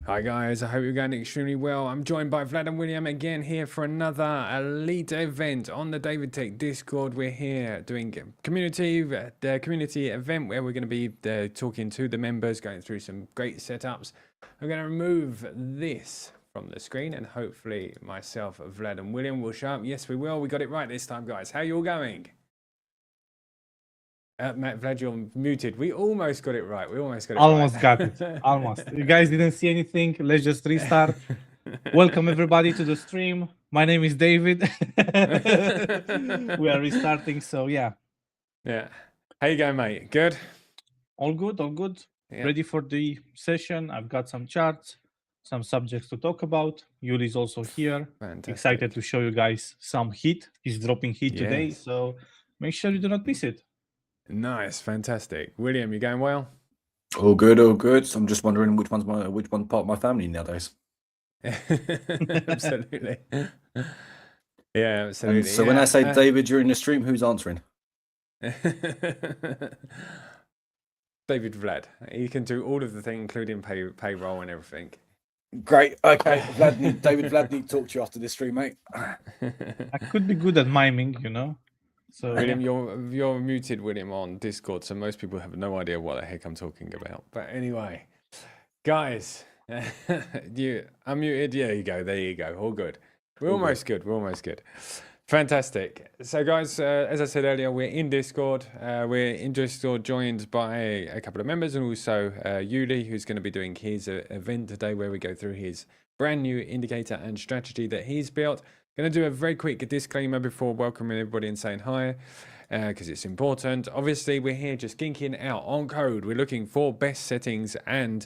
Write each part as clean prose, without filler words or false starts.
Hi guys, I hope you're going extremely well. I'm joined by Vlad and William again here for another elite event on the David Tech Discord. We're here doing the community event where we're going to be talking to the members, going through some great setups. I'm going to remove this from the screen and hopefully myself, Vlad and William will show up. Yes, we will. We got it right this time, guys. How you all going? Matt, Vlad, you're muted. We almost got it right. We almost got it Almost right. got it. Almost. You guys didn't see anything. Let's just restart. Welcome everybody to the stream. My name is David. We are restarting, so yeah. Yeah. How you going, mate? Good? All good, all good. Yeah. Ready for the session. I've got some charts, some subjects to talk about. Yuri is also here. Fantastic. Excited to show you guys some heat. He's dropping heat today, Yes. so make sure you do not miss it. Nice, fantastic. William, you going well? All good, all good. So I'm just wondering which one's part of my family nowadays. Absolutely. Yeah, absolutely. And so when I say David during the stream, who's answering? David Vlad. He can do all of the things, including payroll and everything. Great. Okay. David Vlad need to talk to you after this stream, mate. I could be good at miming, you know. So William, you're muted, William, on Discord, so most people have no idea what the heck I'm talking about. But anyway, guys, you unmuted. Yeah, you go. There you go. All good. We're almost good. We're almost good. Fantastic. So, guys, as I said earlier, we're in Discord. We're in Discord joined by a couple of members and also Yuli, who's going to be doing his event today where we go through his brand new indicator and strategy that he's built. Going to do a very quick disclaimer before welcoming everybody and saying hi, because it's important. Obviously, we're here just geeking out on code. We're looking for best settings and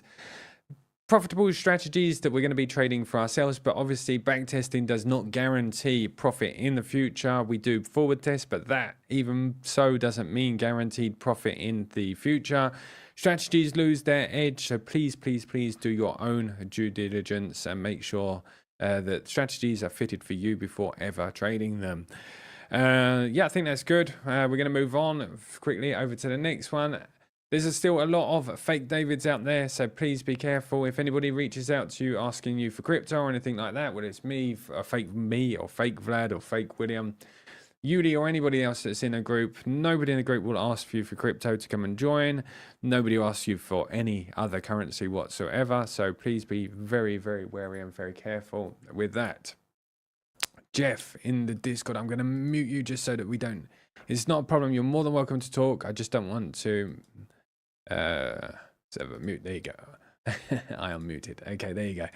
profitable strategies that we're going to be trading for ourselves, but obviously backtesting does not guarantee profit in the future. We do forward test, but that even so doesn't mean guaranteed profit in the future. Strategies lose their edge, so please do your own due diligence and make sure that strategies are fitted for you before ever trading them. Yeah, I think that's good. We're going to move on quickly over to the next one. There's still a lot of fake Davids out there, so please be careful. If anybody reaches out to you asking you for crypto or anything like that, whether it's me, or fake me, or fake Vlad, or fake William, Yuli, or anybody else that's in a group, nobody in the group will ask for you for crypto to come and join. Nobody will ask you for any other currency whatsoever, so please be very wary and very careful with that. Jeff in the Discord, I'm going to mute you just so that we don't... It's not a problem. You're more than welcome to talk. I just don't want to... mute. There you go. I am muted. Okay, there you go.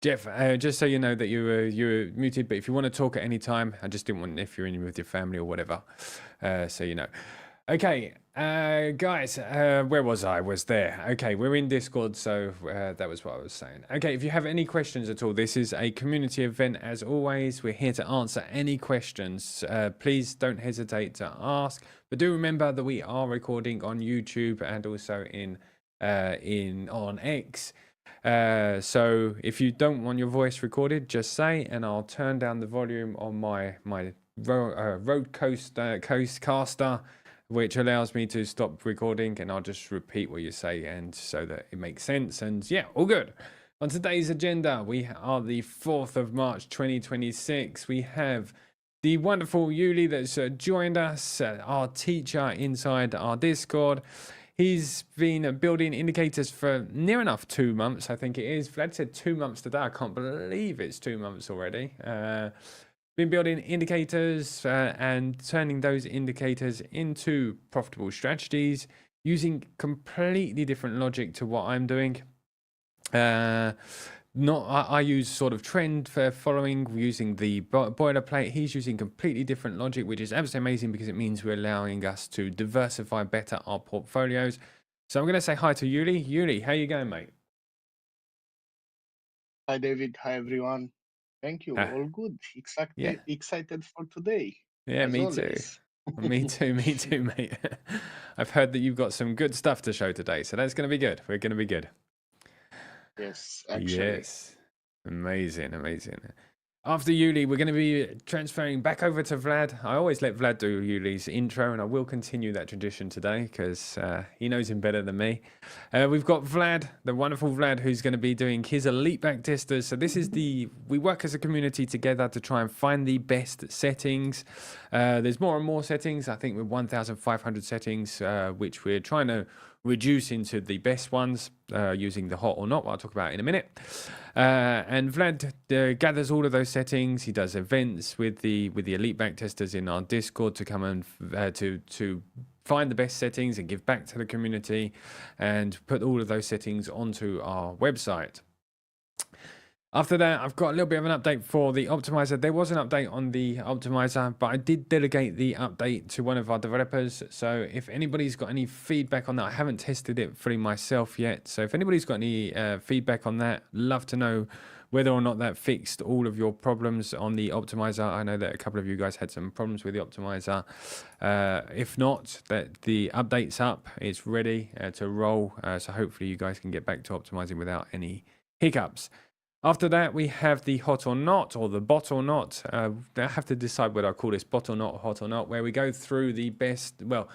Jeff, just so you know that you were muted, but if you want to talk at any time, I just didn't want if you're in with your family or whatever, so you know. Okay, guys, where was I? Was there? Okay, we're in Discord, so that was what I was saying. Okay, if you have any questions at all, this is a community event as always. We're here to answer any questions. Please don't hesitate to ask, but do remember that we are recording on YouTube and also on X. So if you don't want your voice recorded, just say, and I'll turn down the volume on my Rodecaster, which allows me to stop recording, and I'll just repeat what you say, and so that it makes sense. And yeah, all good. On today's agenda, we are the 4th of March 2026. We have the wonderful Yuli that's joined us, our teacher inside our Discord. He's been building indicators for near enough 2 months, I think it is. Vlad said 2 months today. I can't believe it's 2 months already. Been building indicators and turning those indicators into profitable strategies using completely different logic to what I'm doing. I use sort of trend for following using the boilerplate. He's using completely different logic, which is absolutely amazing because it means we're allowing us to diversify better our portfolios. So I'm going to say hi to Yuli. Yuli, how you going, mate? Hi, David. Hi, everyone. Thank you. All good. Excited for today. Yeah, me always. Too. Me too, mate. I've heard that you've got some good stuff to show today, so that's going to be good. We're going to be good. Yes, actually. Yes. Amazing. After Yuli, we're going to be transferring back over to Vlad. I always let Vlad do Yuli's intro, and I will continue that tradition today because he knows him better than me. We've got Vlad, the wonderful Vlad, who's going to be doing his elite back testers. So this is we work as a community together to try and find the best settings. There's more and more settings. I think with 1,500 settings, which we're trying to reduce into the best ones using the hot or not, what I'll talk about in a minute. And Vlad gathers all of those settings. He does events with the elite backtesters in our Discord to come and to find the best settings and give back to the community and put all of those settings onto our website. After that, I've got a little bit of an update for the optimizer. There was an update on the optimizer, but I did delegate the update to one of our developers. So if anybody's got any feedback on that, I haven't tested it fully myself yet. So if anybody's got any feedback on that, love to know whether or not that fixed all of your problems on the optimizer. I know that a couple of you guys had some problems with the optimizer. If not, that the update's up, it's ready to roll. So hopefully you guys can get back to optimizing without any hiccups. After that, we have the hot or not, or the bot or not. I have to decide whether I call this bot or not, hot or not, where we go through the best. Well,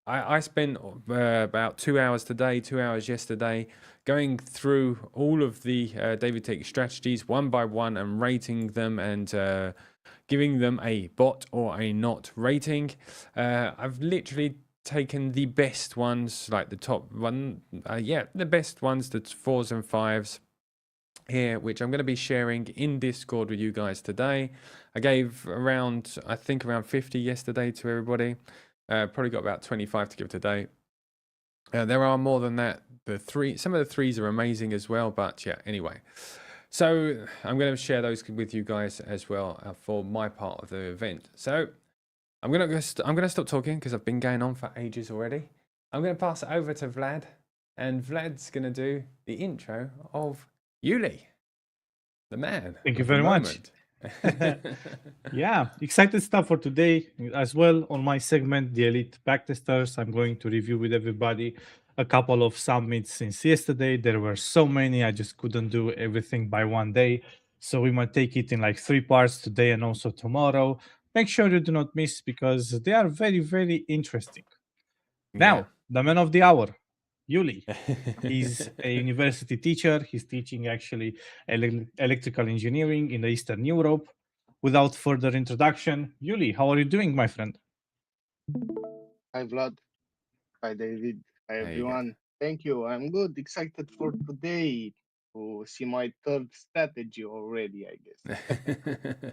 I spent about 2 hours today, 2 hours yesterday, going through all of the David Tech strategies one by one and rating them and giving them a bot or a not rating. I've literally taken the best ones, like the top one, the best ones, the 4s and 5s. Here, which I'm going to be sharing in Discord with you guys today. I gave around 50 yesterday to everybody. Probably got about 25 to give today. There are more than that. Some of the 3s are amazing as well, but yeah, anyway. So I'm going to share those with you guys as well for my part of the event. So I'm going to stop talking because I've been going on for ages already. I'm going to pass it over to Vlad, and Vlad's going to do the intro of Yuli, the man. Thank you very much. Yeah, excited stuff for today as well. On my segment, the Elite Backtesters, I'm going to review with everybody a couple of summits since yesterday. There were so many, I just couldn't do everything by one day. So we might take it in like 3 parts today and also tomorrow. Make sure you do not miss because they are very, very interesting. Now, the man of the hour, Yuli. He's a university teacher. He's teaching actually electrical engineering in the Eastern Europe. Without further introduction, Yuli, how are you doing, my friend? Hi, Vlad. Hi, David. Hi, everyone. Thank you. I'm good. Excited for today to see my third strategy already, I guess.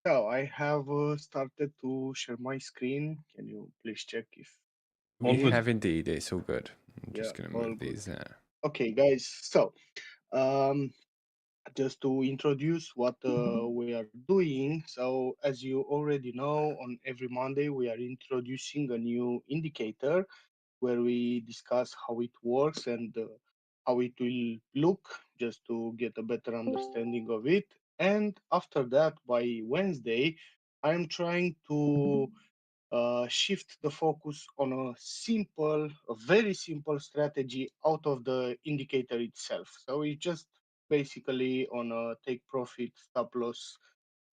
So I have started to share my screen. Can you please check if we have indeed? It's all good. I'm just going to move these there. Okay, guys. So just to introduce what we are doing. So as you already know, on every Monday we are introducing a new indicator where we discuss how it works and how it will look, just to get a better understanding of it. And after that, by Wednesday, I'm trying to shift the focus on a very simple strategy out of the indicator itself. So it's just basically on a take profit stop loss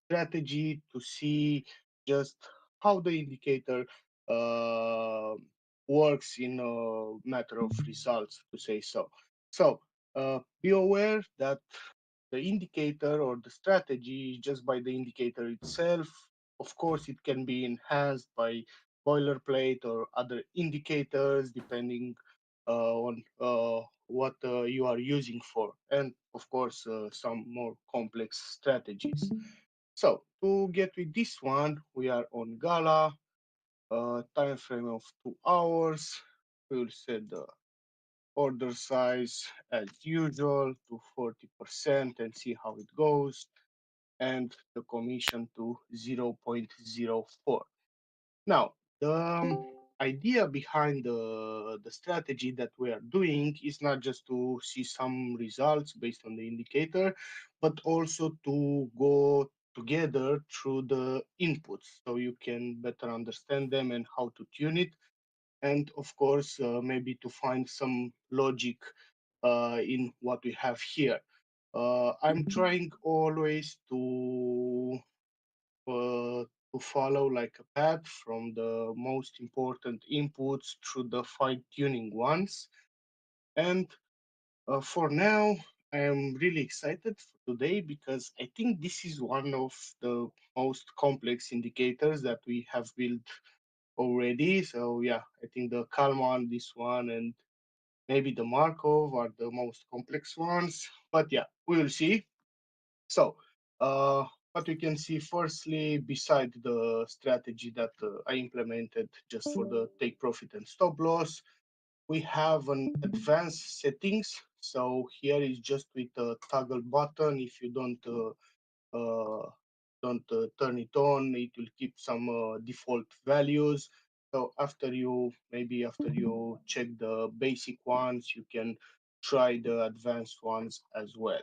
strategy to see just how the indicator uh, works in a matter of results, to say so. So be aware that the indicator or the strategy is just by the indicator itself. Of course, it can be enhanced by boilerplate or other indicators depending on what you are using for, and of course, some more complex strategies. So to get with this one, we are on Gala, time frame of 2 hours. We'll set the order size as usual to 40% and see how it goes, and the commission to 0.04. Now, the idea behind the strategy that we are doing is not just to see some results based on the indicator, but also to go together through the inputs so you can better understand them and how to tune it. And of course, maybe to find some logic in what we have here. I'm trying always to follow like a path from the most important inputs through the fine-tuning ones. And for now, I am really excited for today because I think this is one of the most complex indicators that we have built already. So yeah, I think the Kalman, this one, and maybe the Markov are the most complex ones. But yeah, we will see. So what we can see firstly, beside the strategy that I implemented just for the take profit and stop loss, we have an advanced settings. So here is just with a toggle button. If you uh, don't turn it on, it will keep some default values. So after you check the basic ones, you can try the advanced ones as well.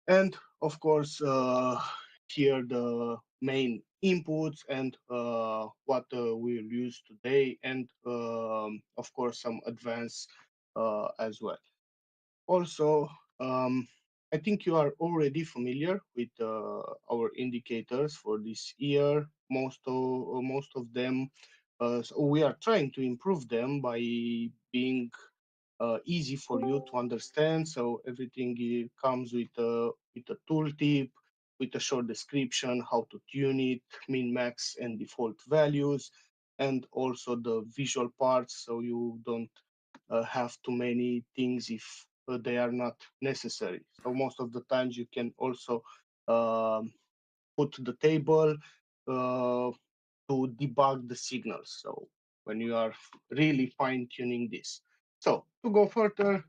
And of course, here the main inputs and what we'll use today, and of course some advanced as well. Also, I think you are already familiar with our indicators for this year. Most of them, so we are trying to improve them by being easy for you to understand. So everything comes with a tooltip, with a short description, how to tune it, min, max, and default values, and also the visual parts, so you don't have too many things if they are not necessary. So most of the times you can also um, put the table to debug the signals. So when you are really fine tuning this. So to go further,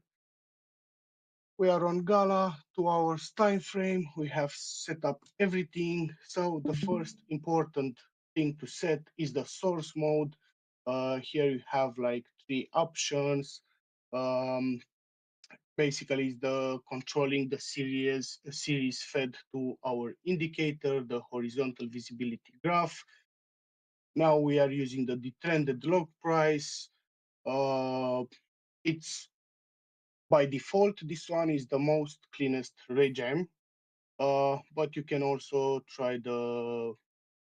we are on Gala, 2 hours time frame. We have set up everything. So the first important thing to set is the source mode. Here you have like 3 options. Um, Basically, is the controlling the series fed to our indicator, the horizontal visibility graph. Now we are using the detrended log price. Uh, it's by default, this one is the most cleanest regime, but you can also try the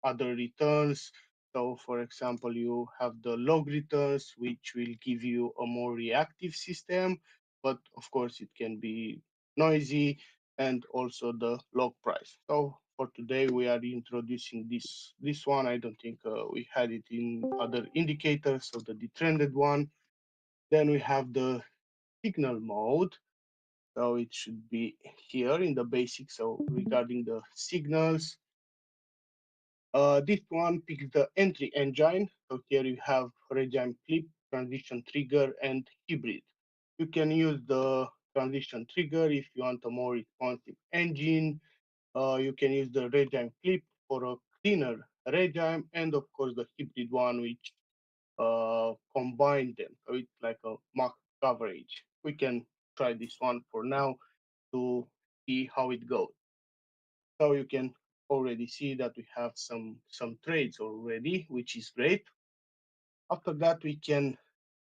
other returns. So for example, you have the log returns, which will give you a more reactive system, but of course it can be noisy, and also the log price. So for today, we are introducing this one. I don't think we had it in other indicators, so the detrended one. Then we have the signal mode. So it should be here in the basics. So regarding the signals, this one picks the entry engine. So here you have regime clip, transition trigger, and hybrid. You can use the transition trigger if you want a more responsive engine. You can use the regime clip for a cleaner regime, and of course the hybrid one, which combine them. So it's like a max coverage. We can try this one for now to see how it goes. So you can already see that we have some trades already, which is great. After that, we can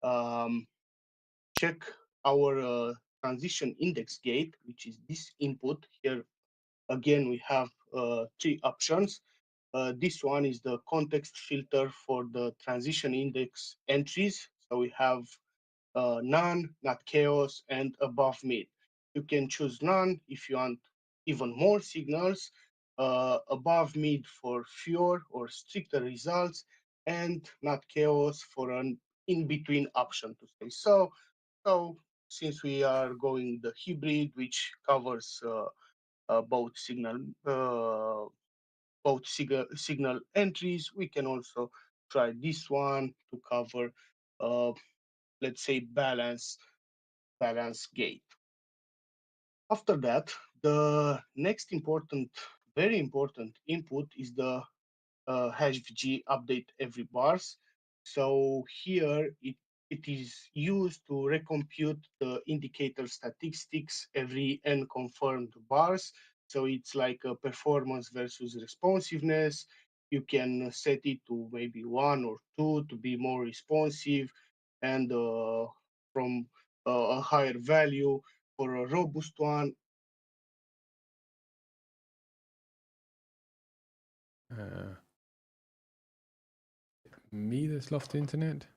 um, check our transition index gate, which is this input here. Again, we have 3 options. This one is the context filter for the transition index entries. So we have none, not chaos, and above mid. You can choose none if you want even more signals, above mid for fewer or stricter results, and not chaos for an in-between option to say. So since we are going the hybrid, which covers both signal entries, we can also try this one to cover, uh, let's say, balance gate. After that, the next very important input is the HVG update every bars. So here it is used to recompute the indicator statistics every n confirmed bars. So it's like a performance versus responsiveness. You can set it to maybe 1 or 2 to be more responsive, and from a higher value for a robust one. Me that's lost internet?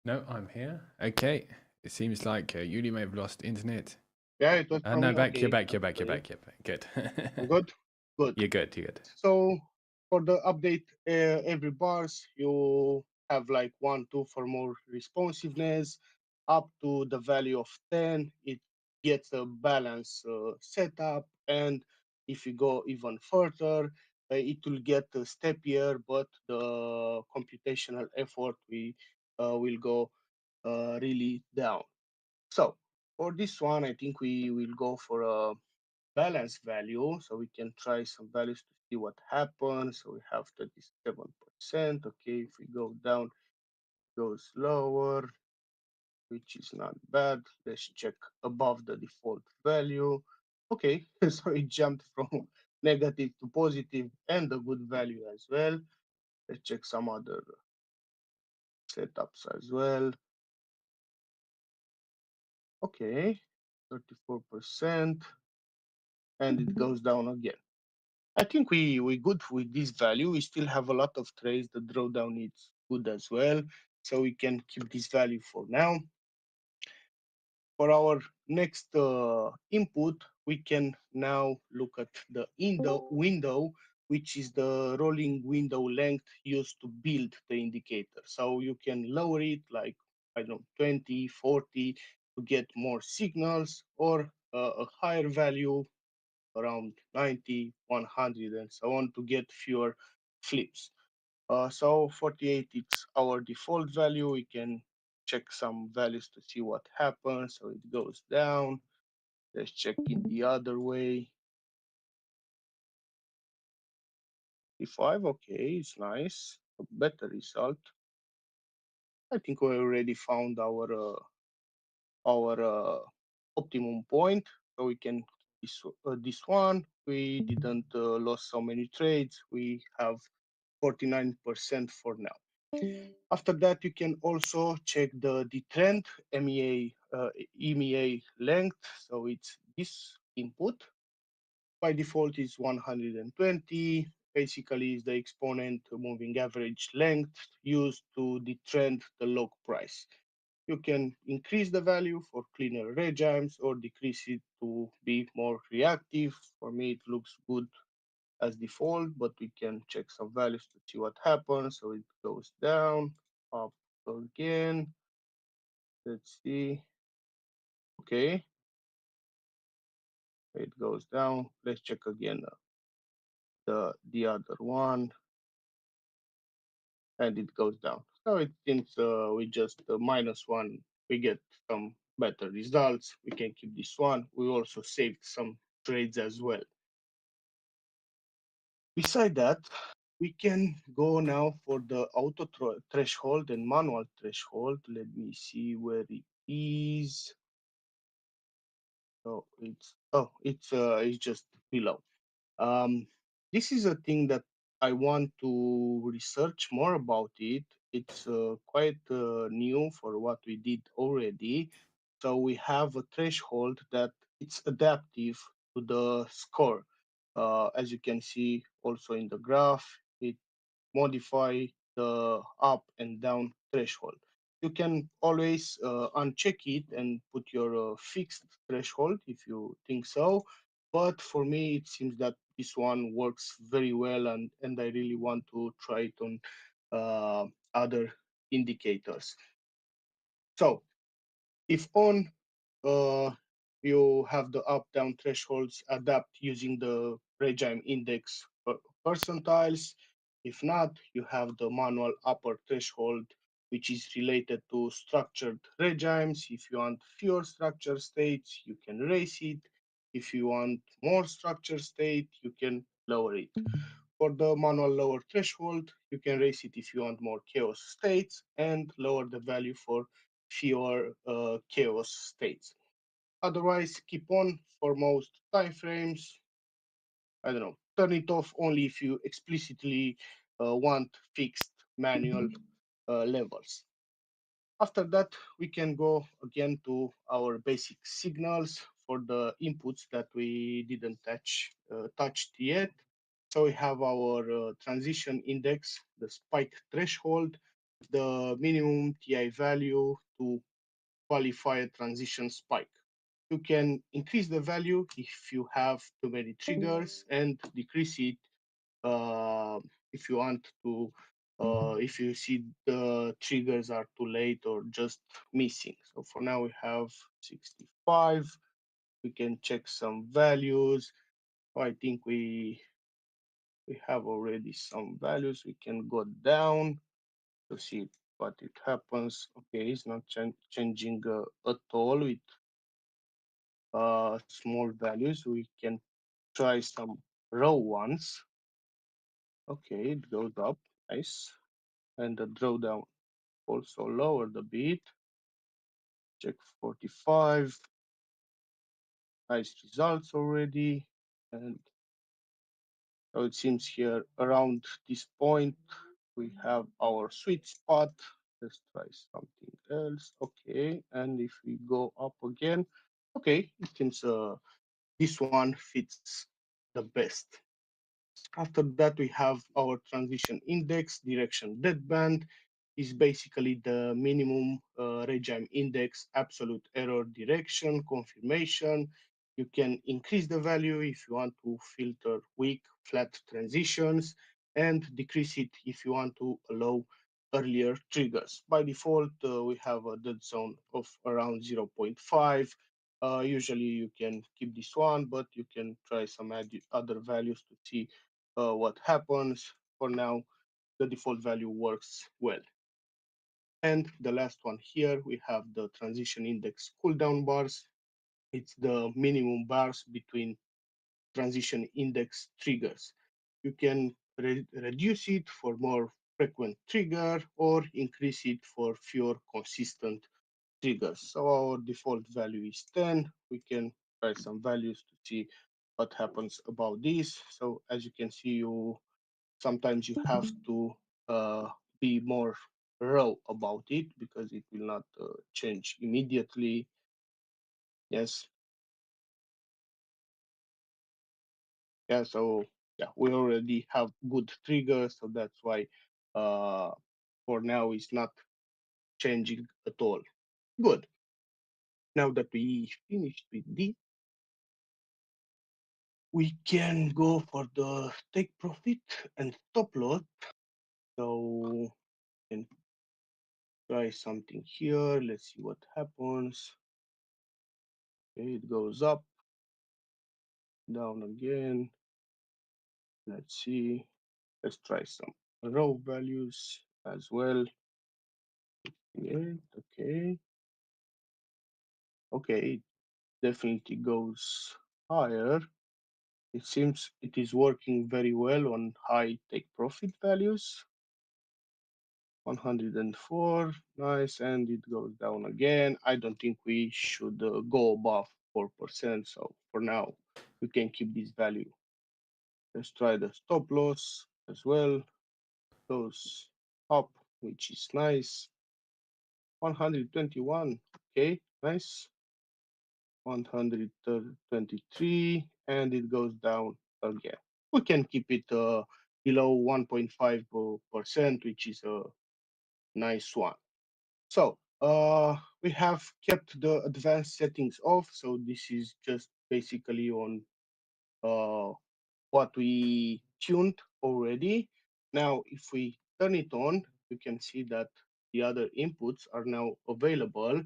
No, I'm here. Okay. It seems like Yuri may have lost internet. Yeah, it was from No, me. back. Okay, You're back. You're that's back. You're great. back. You're back. Good. I'm good. Good. You're good. You're good. So for the update, every bars you have like 1, 2 for more responsiveness, up to the value of 10. It gets a balance setup, and if you go even further, it will get steppier, but the computational effort will go really down. So for this one, I think we will go for a balance value, so we can try some values to see what happens. So we have 37%. Okay, if we go down, it goes lower, which is not bad. Let's check above the default value. Okay, so it jumped from negative to positive and a good value as well. Let's check some other setups as well. Okay, 34%, and it goes down again. I think we good with this value. We still have a lot of trades. The drawdown is good as well, so we can keep this value for now. For our next input, we can now look at the window, which is the rolling window length used to build the indicator. So you can lower it like, I don't know, 20, 40 to get more signals, or a higher value around 90, 100, and so on to get fewer flips. So 48 is our default value. We can check some values to see what happens. So it goes down. Let's check it the other way. 55, okay, it's nice. A better result. I think we already found our optimum point. So we can this one. We didn't lose so many trades. We have 49% for now. After that, you can also check the trend EMEA length. So it's this input. By default is 120. Basically, is the exponent moving average length used to detrend the log price. You can increase the value for cleaner regimes or decrease it to be more reactive. For me, it looks good as default, but we can check some values to see what happens. So it goes down, up again. Let's see. Okay, it goes down. Let's check again the other one, and it goes down. So it seems we just -1, we get some better results. We can keep this one. We also saved some trades as well. Beside that, we can go now for the auto threshold and manual threshold. Let me see where it is. So it's just below. This is a thing that I want to research more about it. It's quite new for what we did already. So we have a threshold that it's adaptive to the score. As you can see also in the graph, it modify the up and down threshold. You can always uncheck it and put your fixed threshold if you think so. But for me, it seems that this one works very well, and I really want to try it on other indicators. So if on uh, you have the up-down thresholds adapt using the regime index percentiles. If not, you have the manual upper threshold, which is related to structured regimes. If you want fewer structured states, you can raise it. If you want more structured state, you can lower it. For the manual lower threshold, you can raise it if you want more chaos states and lower the value for fewer chaos states. Otherwise, keep on for most time frames. I don't know, turn it off only if you explicitly want fixed manual levels. After that, we can go again to our basic signals for the inputs that we didn't touched yet. So we have our transition index, the spike threshold, the minimum TI value to qualify a transition spike. You can increase the value if you have too many triggers and decrease it if you want to, if you see the triggers are too late or just missing. So for now we have 65. We can check some values. I think we have already some values. We can go down to see what it happens. Okay, it's not changing at all with small values. We can try some row ones. Okay, it goes up, nice. And the drawdown also lowered a bit. Check 45, nice results already. And so it seems here around this point, we have our sweet spot. Let's try something else. Okay, and if we go up again, okay, it seems this one fits the best. After that, we have our transition index, direction deadband is basically the minimum regime index, absolute error direction, confirmation. You can increase the value if you want to filter weak, flat transitions, and decrease it if you want to allow earlier triggers. By default, we have a dead zone of around 0.5. Usually you can keep this one, but you can try some other values to see what happens. For now, the default value works well. And the last one here, we have the transition index cooldown bars. It's the minimum bars between transition index triggers. You can reduce it for more frequent trigger or increase it for fewer consistent triggers. So our default value is 10. We can try some values to see what happens about this. So as you can see, sometimes you have to be more raw about it because it will not change immediately. Yes. Yeah. So yeah, we already have good triggers, so that's why for now it's not changing at all. Good. Now that we finished with this, we can go for the take profit and stop loss. So can try something here. Let's see what happens. Okay, it goes up, down again. Let's see. Let's try some row values as well. Yeah, okay. Okay, it definitely goes higher. It seems it is working very well on high take profit values. 104, nice, and it goes down again. I don't think we should go above 4%. So for now, we can keep this value. Let's try the stop loss as well. Goes up, which is nice. 121, okay, nice. 123, and it goes down again. We can keep it below 1.5%, which is a nice one. So we have kept the advanced settings off. So this is just basically on what we tuned already. Now, if we turn it on, you can see that the other inputs are now available.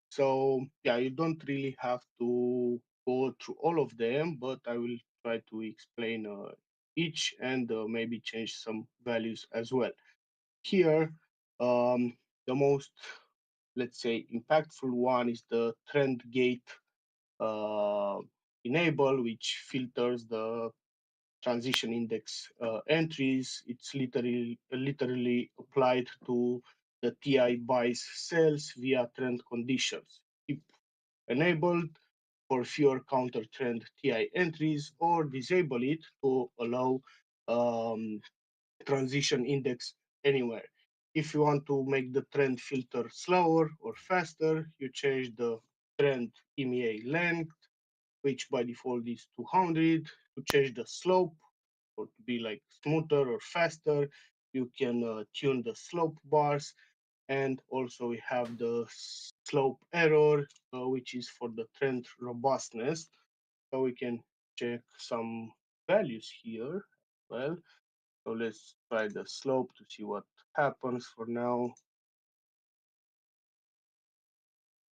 So yeah, you don't really have to go through all of them, but I will try to explain each and maybe change some values as well. Here, the most, let's say, impactful one is the trend gate uh, enable, which filters the transition index entries. It's literally applied to the TI buys sells via trend conditions. Keep enabled for fewer counter trend TI entries or disable it to allow um, transition index anywhere. If you want to make the trend filter slower or faster, you change the trend EMEA length, which by default is 200. To change the slope, or to be like smoother or faster. You can tune the slope bars, and also we have the slope error, which is for the trend robustness. So we can check some values here. Well, so let's try the slope to see what happens. For now,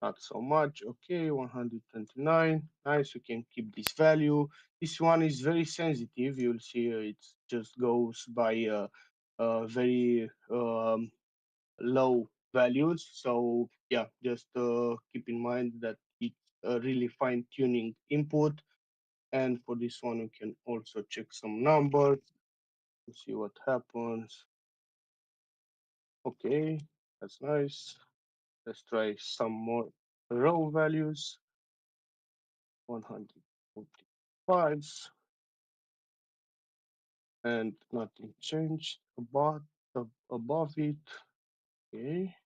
not so much. Okay, 129. Nice, we can keep this value. This one is very sensitive. You'll see it just goes by very low values. So yeah, just keep in mind that it's a really fine tuning input. And for this one, we can also check some numbers to see what happens. Okay, that's nice. Let's try some more row values. 145, and nothing changed above it. Okay,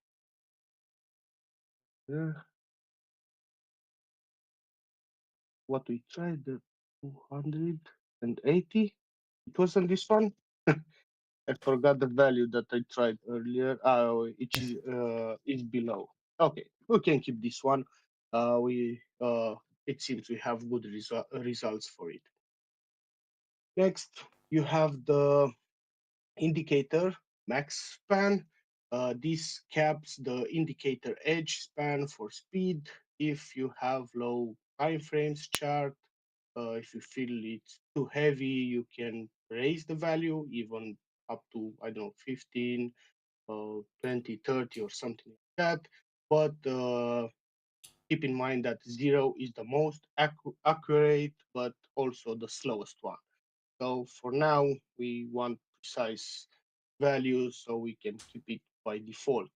there. What we tried, the 280. It wasn't this one. I forgot the value that I tried earlier. It is below. Okay, we can keep this one. We It seems we have good results for it. Next, you have the indicator max span. This caps the indicator edge span for speed. If you have low time frames chart, if you feel it's too heavy, you can raise the value even up to, I don't know, 15, 20, 30 or something like that. But keep in mind that 0 is the most accurate, but also the slowest one. So for now, we want precise values so we can keep it by default.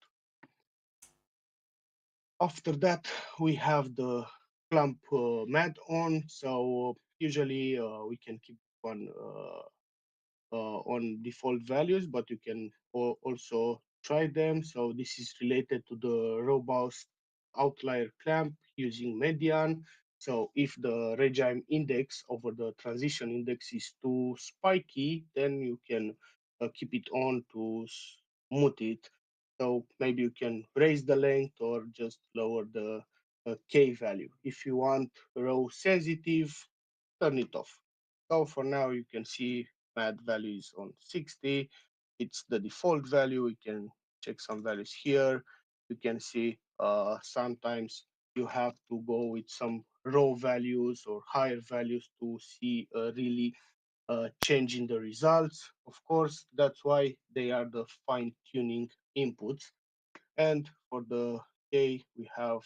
After that, we have the clump mat on. So usually we can keep one on default values, but you can also try them. So this is related to the robust outlier clamp using median. So if the regime index over the transition index is too spiky, then you can keep it on to smooth it. So maybe you can raise the length or just lower the K value. If you want row sensitive, turn it off. So for now, you can see add values on 60. It's the default value. We can check some values here. You can see sometimes you have to go with some raw values or higher values to see a really change in the results. Of course, that's why they are the fine tuning inputs. And for the K, we have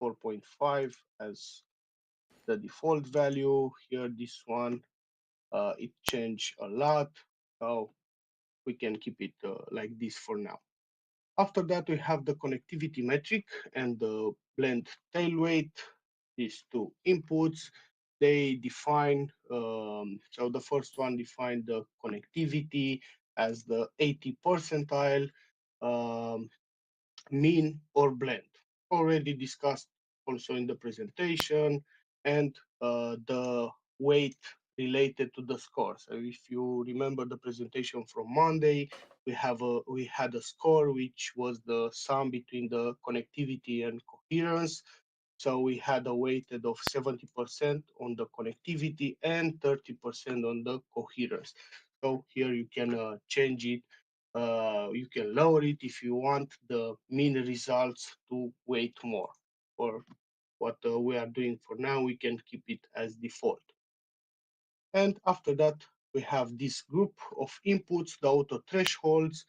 4.5 as the default value. Here, this one, it changed a lot. So we can keep it like this for now. After that, we have the connectivity metric and the blend tail weight. These two inputs, they define, so the first one defined the connectivity as the 80 percentile, um, mean or blend. Already discussed also in the presentation, and the weight related to the score. So if you remember the presentation from Monday, we had a score which was the sum between the connectivity and coherence. So we had a weighted of 70% on the connectivity and 30% on the coherence. So here you can change it. You can lower it if you want the mean results to weight more. For what we are doing for now, we can keep it as default. And after that, we have this group of inputs, the auto thresholds,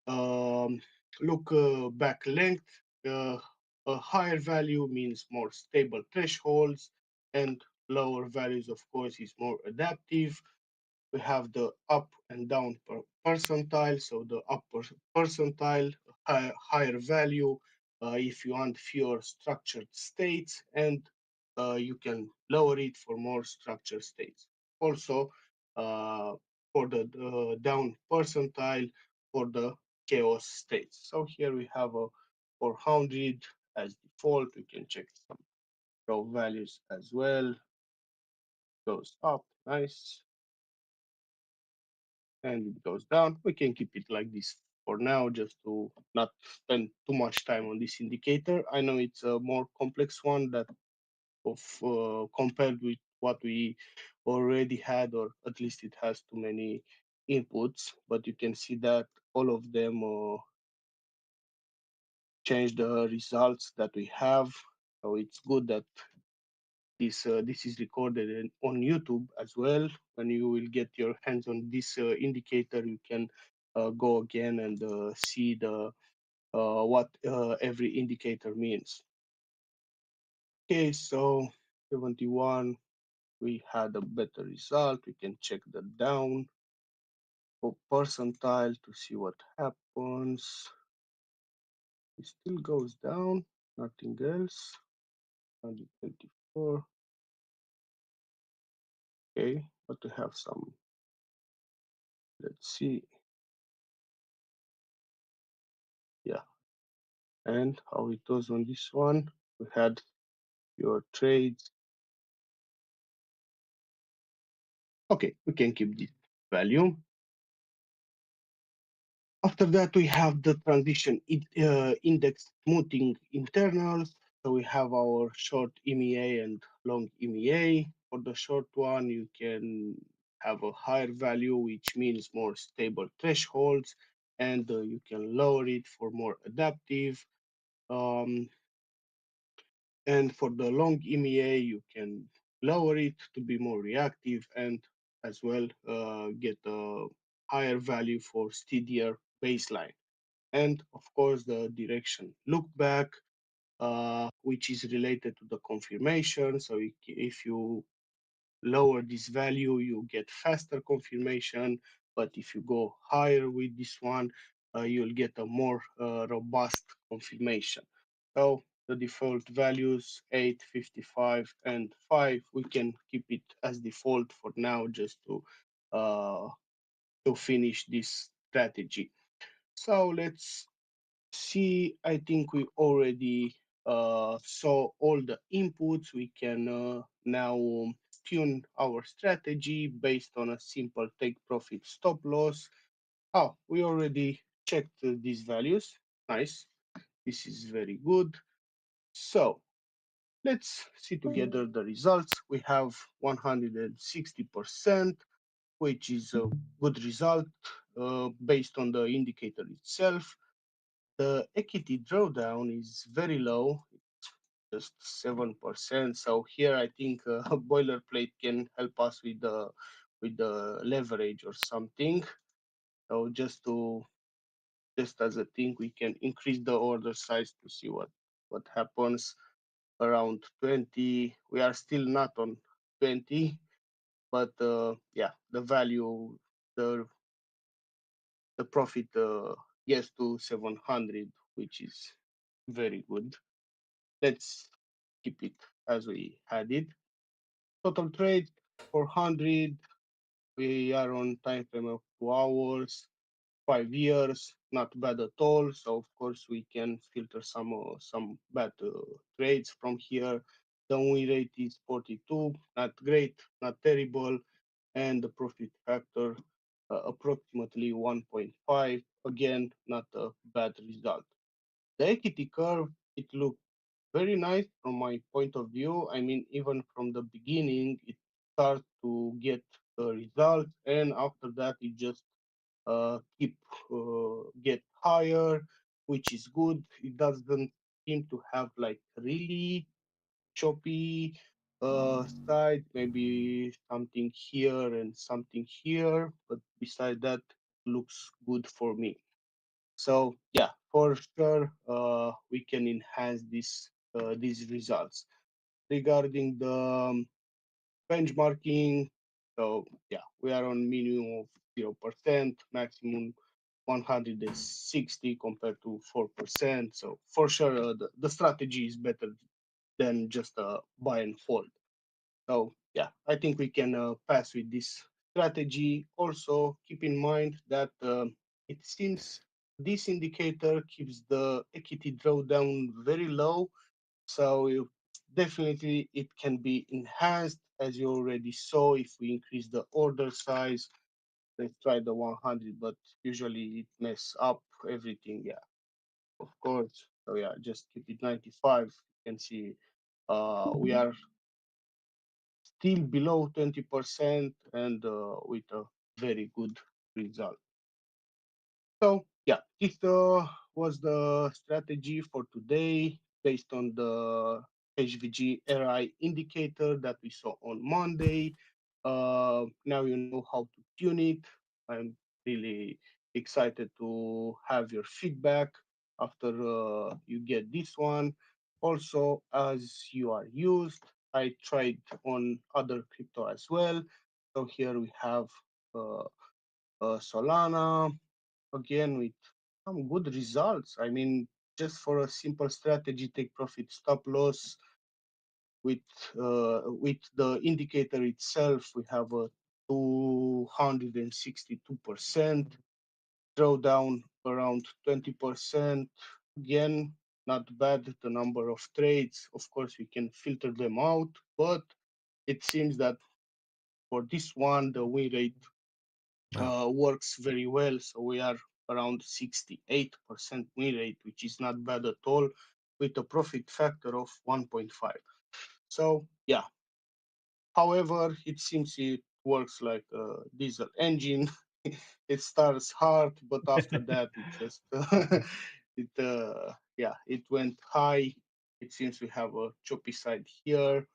um, look back length. A higher value means more stable thresholds, and lower values, of course, is more adaptive. We have the up and down percentile. So the upper percentile, higher value if you want fewer structured states, and you can lower it for more structured states. Also, for the down percentile for the chaos states. So here we have a 400 as default. We can check some row values as well. Goes up, nice. and it goes down. We can keep it like this for now, just to not spend too much time on this indicator. I know it's a more complex one that of compared with what we already had, or at least it has too many inputs, but you can see that all of them change the results that we have. So it's good that this is recorded on YouTube as well. When you will get your hands on this indicator, you can go again and see the what every indicator means. Okay, so 71, we had a better result. We can check the down for percentile to see what happens. It still goes down, nothing else. 124. Okay, but we have some, let's see. Yeah, and how it was on this one. We had your trades. Okay, we can keep this value. After that, we have the transition index smoothing internals. So we have our short EMEA and long EMEA. For the short one, you can have a higher value, which means more stable thresholds, and you can lower it for more adaptive. Um, And for the long EMEA, you can lower it to be more reactive and as well get a higher value for steadier baseline. And of course, the direction look back, which is related to the confirmation. So if you lower this value, you get faster confirmation. But if you go higher with this one, you'll get a more robust confirmation. So the default values 8, 55, and 5, we can keep it as default for now just to finish this strategy. So let's see. I think we already saw all the inputs. We can now tune our strategy based on a simple take profit stop loss. Oh, we already checked these values. Nice. This is very good. So let's see together the results. We have 160%, which is a good result based on the indicator itself. The equity drawdown is very low, just 7%. So here I think a boilerplate can help us with the leverage or something. So just as a thing, we can increase the order size to see what happens around 20. We are still not on 20, but yeah, the value, the profit gets to 700, which is very good. Let's keep it as we had it. Total trade 400. We are on time frame of 2 hours, 5 years, not bad at all. So of course we can filter some bad trades from here. The win rate is 42, not great, not terrible, and the profit factor approximately 1.5. Again, not a bad result. The equity curve, it looks very nice from my point of view. I mean, even from the beginning, it starts to get results, and after that, it just keep get higher, which is good. It doesn't seem to have like really choppy side, maybe something here and something here, but beside that, looks good for me. So yeah, for sure, we can enhance these results. Regarding the benchmarking, so yeah, we are on minimum of 0%, maximum 160 compared to 4%. So for sure, the strategy is better than just a buy and hold. So yeah, I think we can pass with this strategy. Also, keep in mind that it seems this indicator keeps the equity drawdown very low. So definitely it can be enhanced, as you already saw, if we increase the order size. let's try the 100, but usually it mess up everything. Yeah, of course. So yeah, just keep it 95. You can see we are still below 20% and with a very good result. So yeah, this was the strategy for today based on the HVG RI indicator that we saw on Monday. Now you know how to tune it. I'm really excited to have your feedback after you get this one. Also, as you are used, I tried on other crypto as well. So here we have uh, Solana, again with some good results. I mean, just for a simple strategy, take profit, stop loss with the indicator itself, we have a 262% drawdown around 20%. Again, not bad. The number of trades, of course, we can filter them out, but it seems that for this one, the win rate works very well. So we are around 68% win rate, which is not bad at all, with a profit factor of 1.5. So yeah, however, it seems it works like a diesel engine. It starts hard, but after that, it just it went high. It seems we have a choppy side here.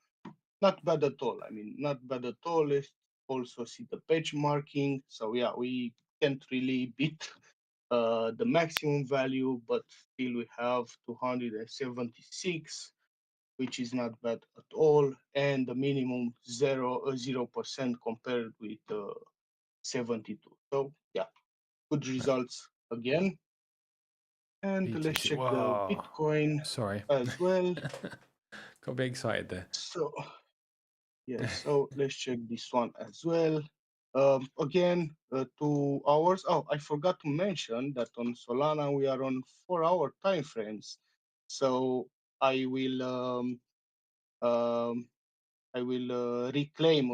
Not bad at all. I mean, not bad at all. Let's also see the benchmarking. So yeah, we can't really beat the maximum value, but still we have 276, which is not bad at all, and the minimum 0% compared with 72. So yeah, good results again. And let's BTC. check the Whoa. Bitcoin Sorry. as well. Got a bit excited there. So yes, so let's check this one as well. Again, 2 hours. Oh, I forgot to mention that on Solana we are on 4-hour time frames. So I will um, reclaim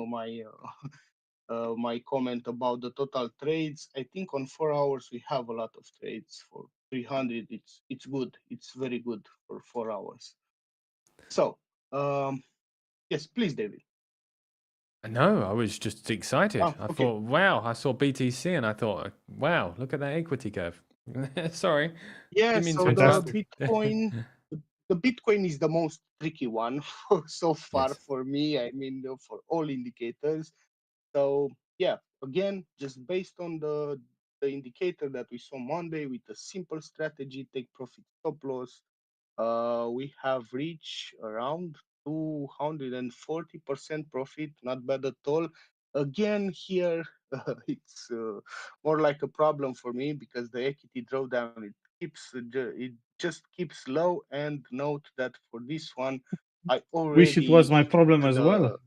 my comment about the total trades. I think on 4 hours we have a lot of trades for 300. It's good. It's very good for 4 hours. So yes, please, David. No, I was just excited. Ah, I okay. thought, wow, I saw BTC and I thought, wow, look at that equity curve. Sorry. Yeah. Didn't mean So to the Fantastic. Bitcoin, the Bitcoin is the most tricky one so far Yes. for me. I mean, for all indicators. So yeah, again, just based on the indicator that we saw Monday with a simple strategy, take profit, stop loss, we have reached around 240% profit, not bad at all. Again, here it's more like a problem for me because the equity drawdown it just keeps low. And note that for this one, I Wish it was already my hit problem as well.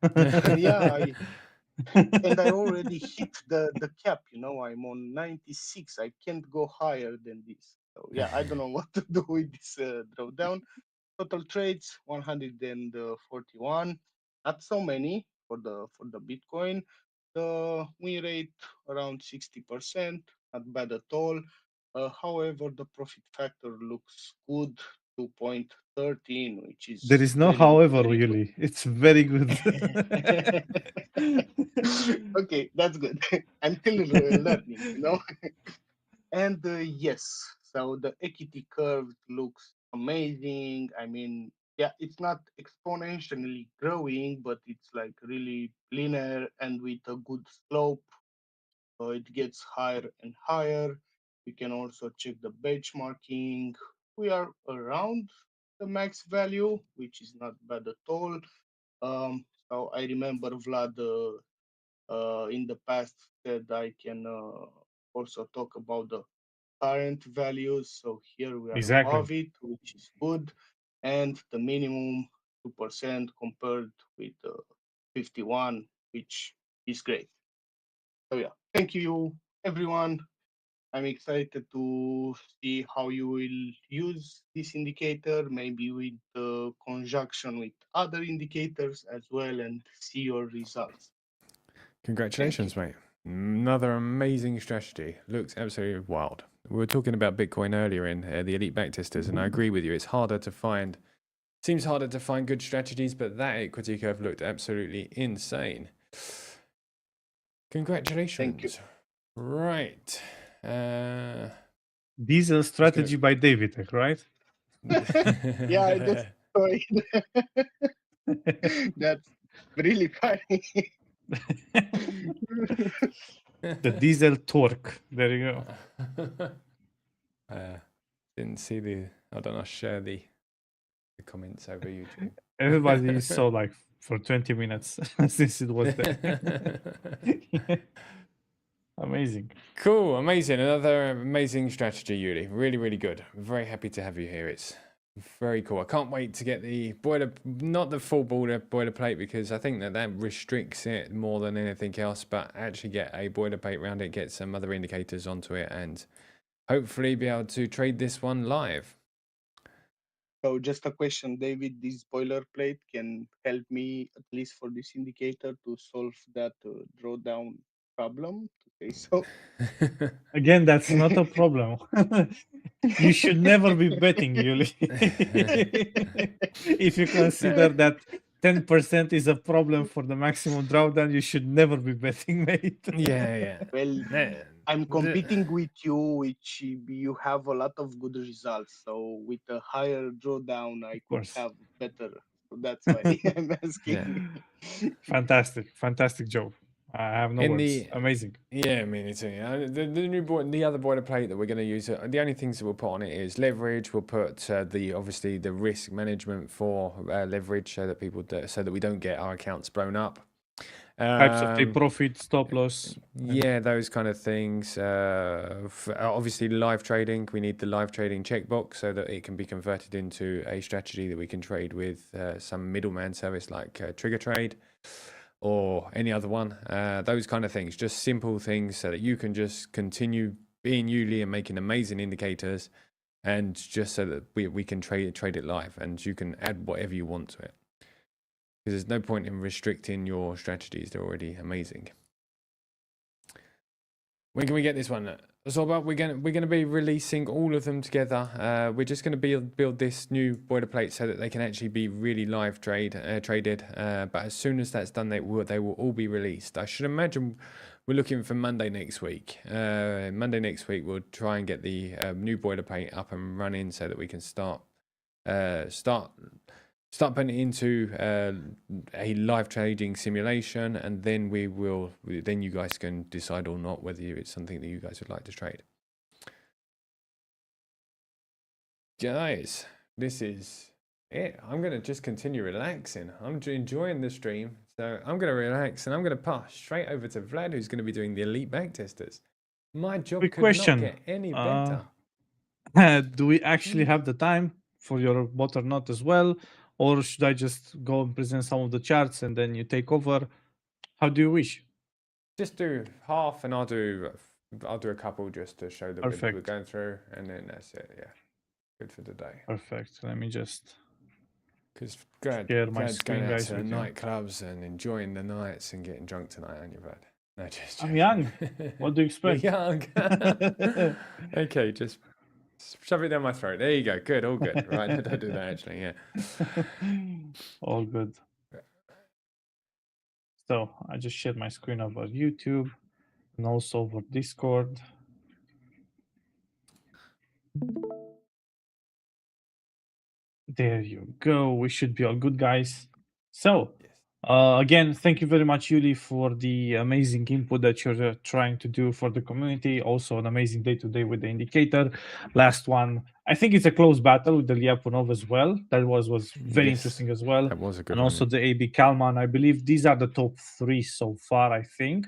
the yeah, I already hit the cap. I'm on 96. I can't go higher than this. So yeah, I don't know what to do with this drawdown. Total trades 141. Not so many for the Bitcoin. The win rate around 60%. Not bad at all. However, the profit factor looks good, 2.13, which There is is no very, however, very good. really. It's very good. Okay, that's good. I'm still learning. And yes, so the equity curve looks amazing. I mean, yeah, it's not exponentially growing, but it's like really linear and with a good slope. So it gets higher and higher. We can also check the benchmarking. We are around the max value, which is not bad at all. So I remember Vlad in the past said I can also talk about the current values. So here we are Exactly. above it, which is good. And the minimum 2% compared with 51, which is great. So yeah, thank you everyone. I'm excited to see how you will use this indicator, maybe with conjunction with other indicators as well, and see your results. Thank you. Congratulations, mate. Another amazing strategy. Looks absolutely wild. We were talking about Bitcoin earlier in the elite backtesters, and I agree with you. It's harder to find, seems harder to find good strategies, but that equity curve looked absolutely insane. Congratulations. Right. Diesel strategy by David, right? Yeah, I just saw it. That's really funny. The diesel torque. There you go. Didn't see the. I don't know. Share the comments over YouTube. Everybody saw like for 20 minutes since it was there. Amazing. Cool, amazing. Another amazing strategy, Yuli. Really, really good. Very happy to have you here. It's very cool. I can't wait to get the not the full boilerplate, because I think that restricts it more than anything else, but actually get a boilerplate around it, get some other indicators onto it, and hopefully be able to trade this one live. So just a question, David, this boilerplate can help me, at least for this indicator, to solve that drawdown problem, to say so. Again, that's not a problem. You should never be betting, Yuli. If you consider that 10% is a problem for the maximum drawdown, you should never be betting, mate. Yeah. Well, I'm competing with you, which you have a lot of good results. So with a higher drawdown, I could have better. So that's why I'm asking. Fantastic job. I have no words. Amazing. Yeah, I mean, it's the other boilerplate that we're going to use. The only things that we'll put on it is leverage. We'll put obviously the risk management for leverage, so that so that we don't get our accounts blown up. Types of take profit, stop loss. Yeah, those kind of things. Obviously, live trading. We need the live trading checkbox so that it can be converted into a strategy that we can trade with some middleman service like Trigger Trade or any other one. Those kind of things, just simple things so that you can just continue being Yuli and making amazing indicators, and just so that we can trade it live, and you can add whatever you want to it. Because there's no point in restricting your strategies. They're already amazing. When can we get this one? So about we're gonna be releasing all of them together. We're just gonna build this new boilerplate so that they can actually be really live traded. But as soon as that's done, they will all be released. I should imagine we're looking for Monday next week. Monday next week we'll try and get the new boilerplate up and running so that we can start putting it into a live trading simulation, and then then you guys can decide or not whether it's something that you guys would like to trade. Guys, this is it. I'm going to just continue relaxing. I'm enjoying the stream, so I'm going to relax, and I'm going to pass straight over to Vlad, who's going to be doing the elite backtesters. My job could not get any better. Do we actually have the time for your bot or not as well? Or should I just go and present some of the charts and then you take over? How do you wish? Just do half, and I'll do a couple just to show that we're going through, and then that's it. Yeah, good for today. Perfect. Let me just share my screen, guys. Going to nightclubs and enjoying the nights and getting drunk tonight, aren't you, Brad? No, just I'm young. What do you expect? You're young. Okay, just shove it down my throat. There you go. Good, all good. Right, don't do that actually. Yeah. All good. So I just shared my screen over YouTube and also over Discord. There you go. We should be all good, guys. So again, thank you very much, Yuli, for the amazing input that you're trying to do for the community. Also an amazing day today with the indicator. Last one, I think it's a close battle with the Lyapunov as well. That was very interesting as well. That was a good and one, also the AB Kalman. I believe these are the top 3 so far, I think.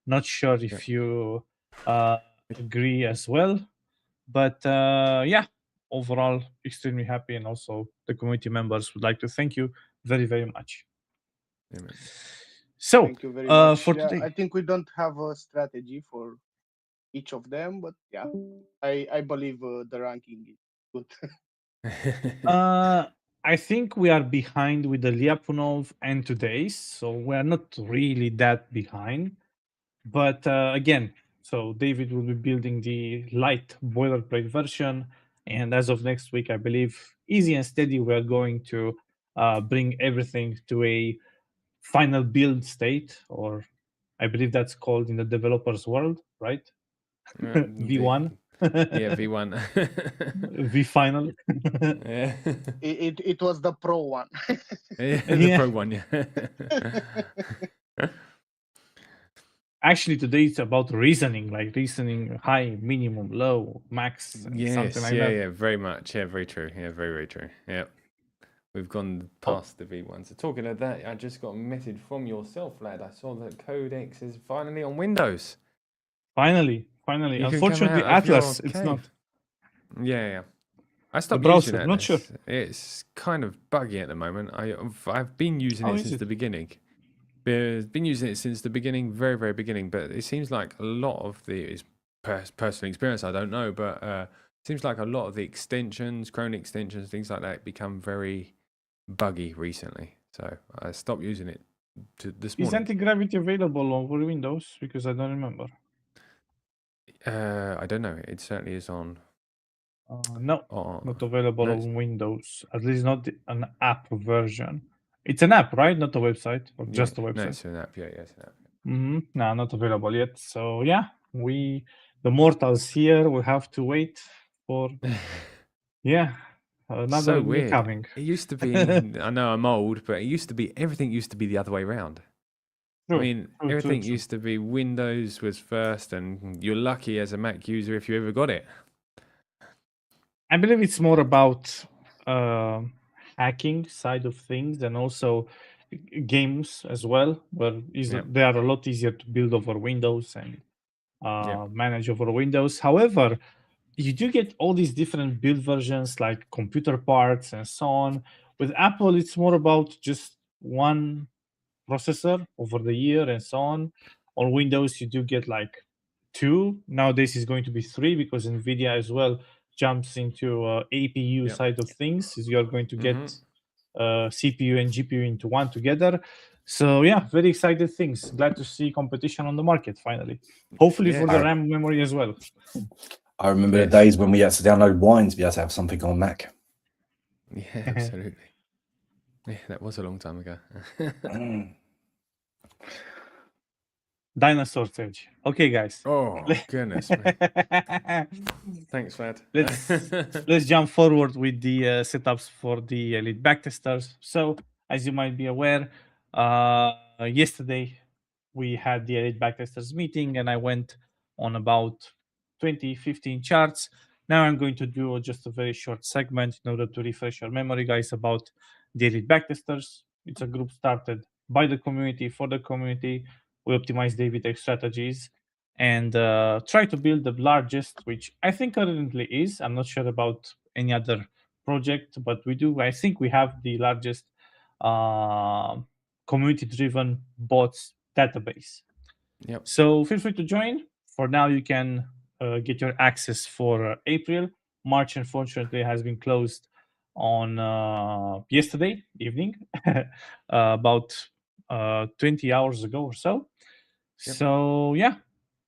Not sure if you agree as well. But yeah, overall, extremely happy. And also the community members would like to thank you very, very much. Amen. So thank you very much. For today, I think we don't have a strategy for each of them, but yeah, I believe the ranking is good. I think we are behind with the Lyapunov and today's, so we are not really that behind. But again, so David will be building the light boilerplate version, and as of next week, I believe easy and steady, we are going to bring everything to a final build state, or I believe that's called in the developers world, right? V1. Yeah, V1. V final. Yeah. It was the pro one. Yeah, the Yeah. pro one, yeah. Actually, today it's about reasoning, like reasoning high, minimum, low, max, and something Yes, like yeah, that. yeah, very much. Yeah, very true. Yeah, very, very true. Yeah. We've gone past the V1. So talking of that, I just got a message from yourself, lad. I saw that Codex is finally on Windows. Finally. You can come Unfortunately, out of your Atlas, it's not. cave. Yeah, yeah. I stopped browser, using not sure. Atlas. It's kind of buggy at the moment. I've been using How it is since it? the beginning. Been using it since the beginning, very, very beginning. But it seems like a lot of the personal experience. I don't know, but seems like a lot of the extensions, Chrome extensions, things like that, become very buggy recently. So I stopped using it this Is morning. anti-gravity available over Windows? Because I don't remember. I don't know. It certainly is on. No, not available no, on Windows. At least not an app version. It's an app, right? Not a website, or yeah, just a no, website. it's an app. Yeah, yeah, it's an app. No, not available yet. So yeah, the mortals here will have to wait for another So year weird. coming. It used to be. I know I'm old, but it used to be everything used to be the other way around. True, I mean, true, everything true. used to be Windows was first, and you're lucky as a Mac user if you ever got it. I believe it's more about hacking side of things, and also games as well, where they are a lot easier to build over Windows and manage over Windows. However, you do get all these different build versions like computer parts and so on. With Apple, it's more about just one processor over the year and so on. On Windows, you do get like two. Nowadays, it's going to be three because NVIDIA as well jumps into APU side of things. So you're going to get CPU and GPU into one together. So yeah, very excited things. Glad to see competition on the market finally. Hopefully for the RAM memory as well. I remember the days when we had to download wine to be able to have something on Mac. Yeah, absolutely. Yeah, that was a long time ago. Dinosaur Edge. Okay, guys. Oh goodness, man. Thanks, Fad. Let's jump forward with the setups for the elite backtesters. So, as you might be aware, yesterday we had the elite backtesters meeting, and I went on about 20-15 charts. Now I'm going to do just a very short segment in order to refresh your memory, guys, about the elite backtesters. It's a group started by the community for the community. We optimize the AV strategies and try to build the largest, which I think currently is. I'm not sure about any other project, but we do. I think we have the largest community-driven bots database. Yep. So feel free to join. For now, you can get your access for April. March, unfortunately, has been closed on yesterday evening, about 20 hours ago or so. Yep. So yeah,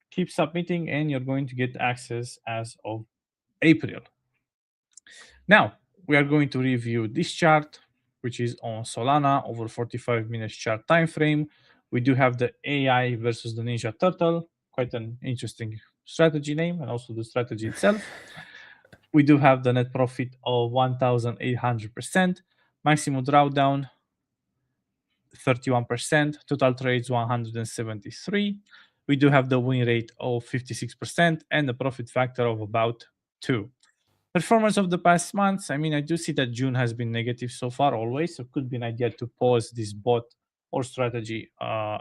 keep submitting and you're going to get access as of April. Now, we are going to review this chart, which is on Solana over 45 minutes chart time frame. We do have the AI versus the Ninja Turtle, quite an interesting strategy name, and also the strategy itself. We do have the net profit of 1,800%, maximum drawdown 31%, total trades 173. We do have the win rate of 56% and the profit factor of about 2. Performance of the past months, I mean, I do see that June has been negative so far always, so it could be an idea to pause this bot or strategy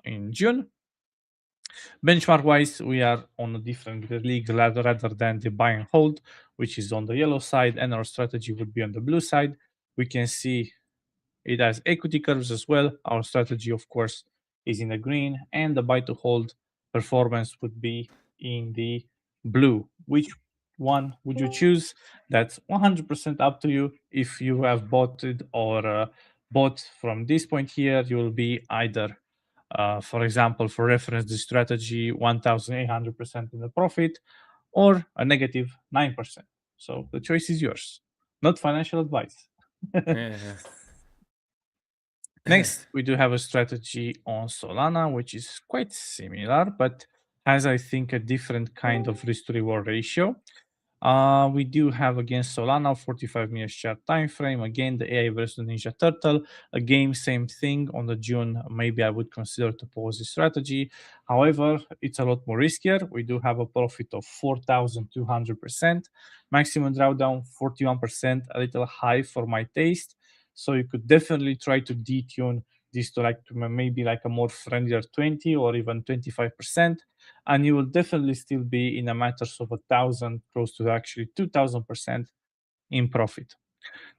in June. Benchmark wise, we are on a different league rather than the buy and hold, which is on the yellow side, and our strategy would be on the blue side. We can see it has equity curves as well. Our strategy, of course, is in the green, and the buy to hold performance would be in the blue. Which one would you choose? That's 100% up to you. If you have bought it or bought from this point here, you will be either For example, for reference, the strategy 1,800% in the profit or a negative 9%. So the choice is yours, not financial advice. Yeah. Next, we do have a strategy on Solana, which is quite similar, but has, I think, a different kind of risk to reward ratio. We do have against Solana 45 minutes chart time frame. Again, the AI versus Ninja Turtle. Again, same thing on the June. Maybe I would consider to pause the strategy. However, it's a lot more riskier. We do have a profit of 4,200%. Maximum drawdown 41%, a little high for my taste. So you could definitely try to detune this to maybe like a more friendlier 20 or even 25%. And you will definitely still be in a matters of 1,000, close to actually 2,000% in profit.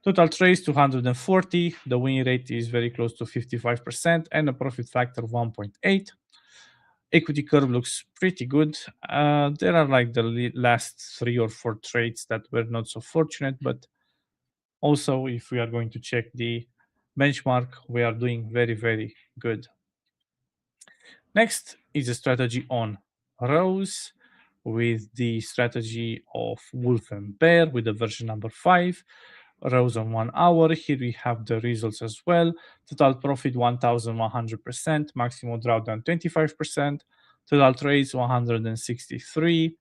Total trades 240. The win rate is very close to 55% and a profit factor of 1.8. Equity curve looks pretty good. There are like the last 3 or 4 trades that were not so fortunate, but also if we are going to check the benchmark, we are doing very, very good. Next is a strategy on Rose with the strategy of Wolf and Bear with the version number 5. Rose on 1 hour. Here we have the results as well. Total profit 1,100%, maximum drawdown 25%, total trades 163,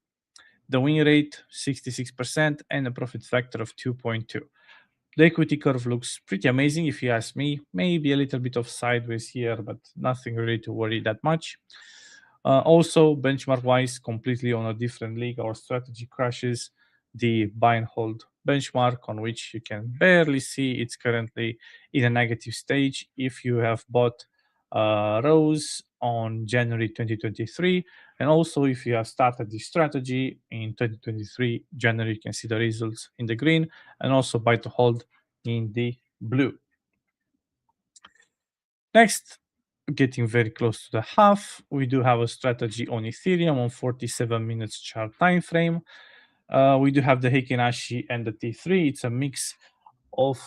the win rate 66%, and a profit factor of 2.2. The equity curve looks pretty amazing if you ask me. Maybe a little bit of sideways here, but nothing really to worry that much. Also, benchmark-wise, completely on a different league. Our strategy crashes the buy and hold benchmark, on which you can barely see it's currently in a negative stage. If you have bought Rose on January 2023, and also if you have started this strategy in 2023 January, you can see the results in the green, and also buy to hold in the blue. Next, getting very close to the half, we do have a strategy on Ethereum on 47 minutes chart time frame. We do have the Heikin Ashi and the T3. It's a mix of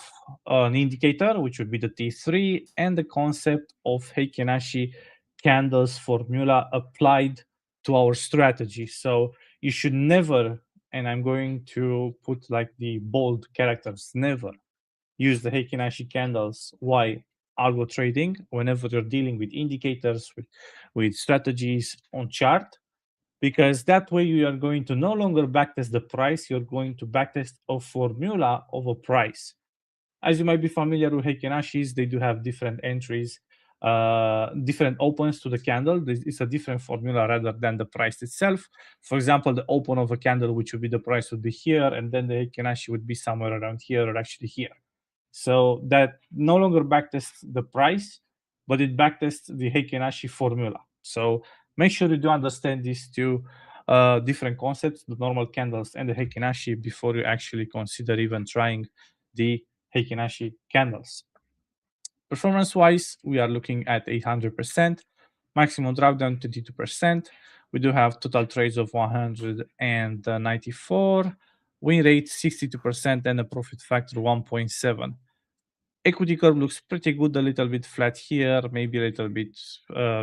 an indicator, which would be the T3, and the concept of Heikin Ashi candles formula applied to our strategy. So you should never, and I'm going to put like the bold characters, never use the Heikin Ashi candles. Why? Algo trading, whenever you're dealing with indicators, with strategies on chart, because that way you are going to no longer backtest the price, you're going to backtest a formula of a price. As you might be familiar with Heikin Ashis, they do have different entries, different opens to the candle. It's a different formula rather than the price itself. For example, the open of a candle, which would be the price, would be here, and then the Heikin Ashi would be somewhere around here or actually here. So that no longer backtests the price, but it backtests the Heikin Ashi formula. So make sure you do understand these two different concepts, the normal candles and the Heikin Ashi, before you actually consider even trying the Heikin Ashi candles. Performance-wise, we are looking at 800%, maximum drawdown 22%. We do have total trades of 194, win rate 62%, and a profit factor 1.7. Equity curve looks pretty good, a little bit flat here, maybe a little bit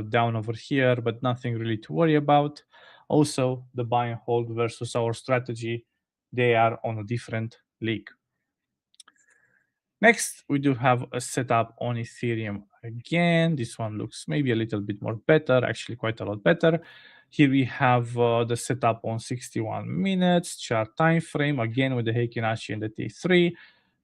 down over here, but nothing really to worry about. Also, the buy and hold versus our strategy, they are on a different league. Next, we do have a setup on Ethereum again. This one looks maybe a little bit more better, actually quite a lot better. Here we have the setup on 61 minutes chart time frame, again with the Heikin Ashi and the T3.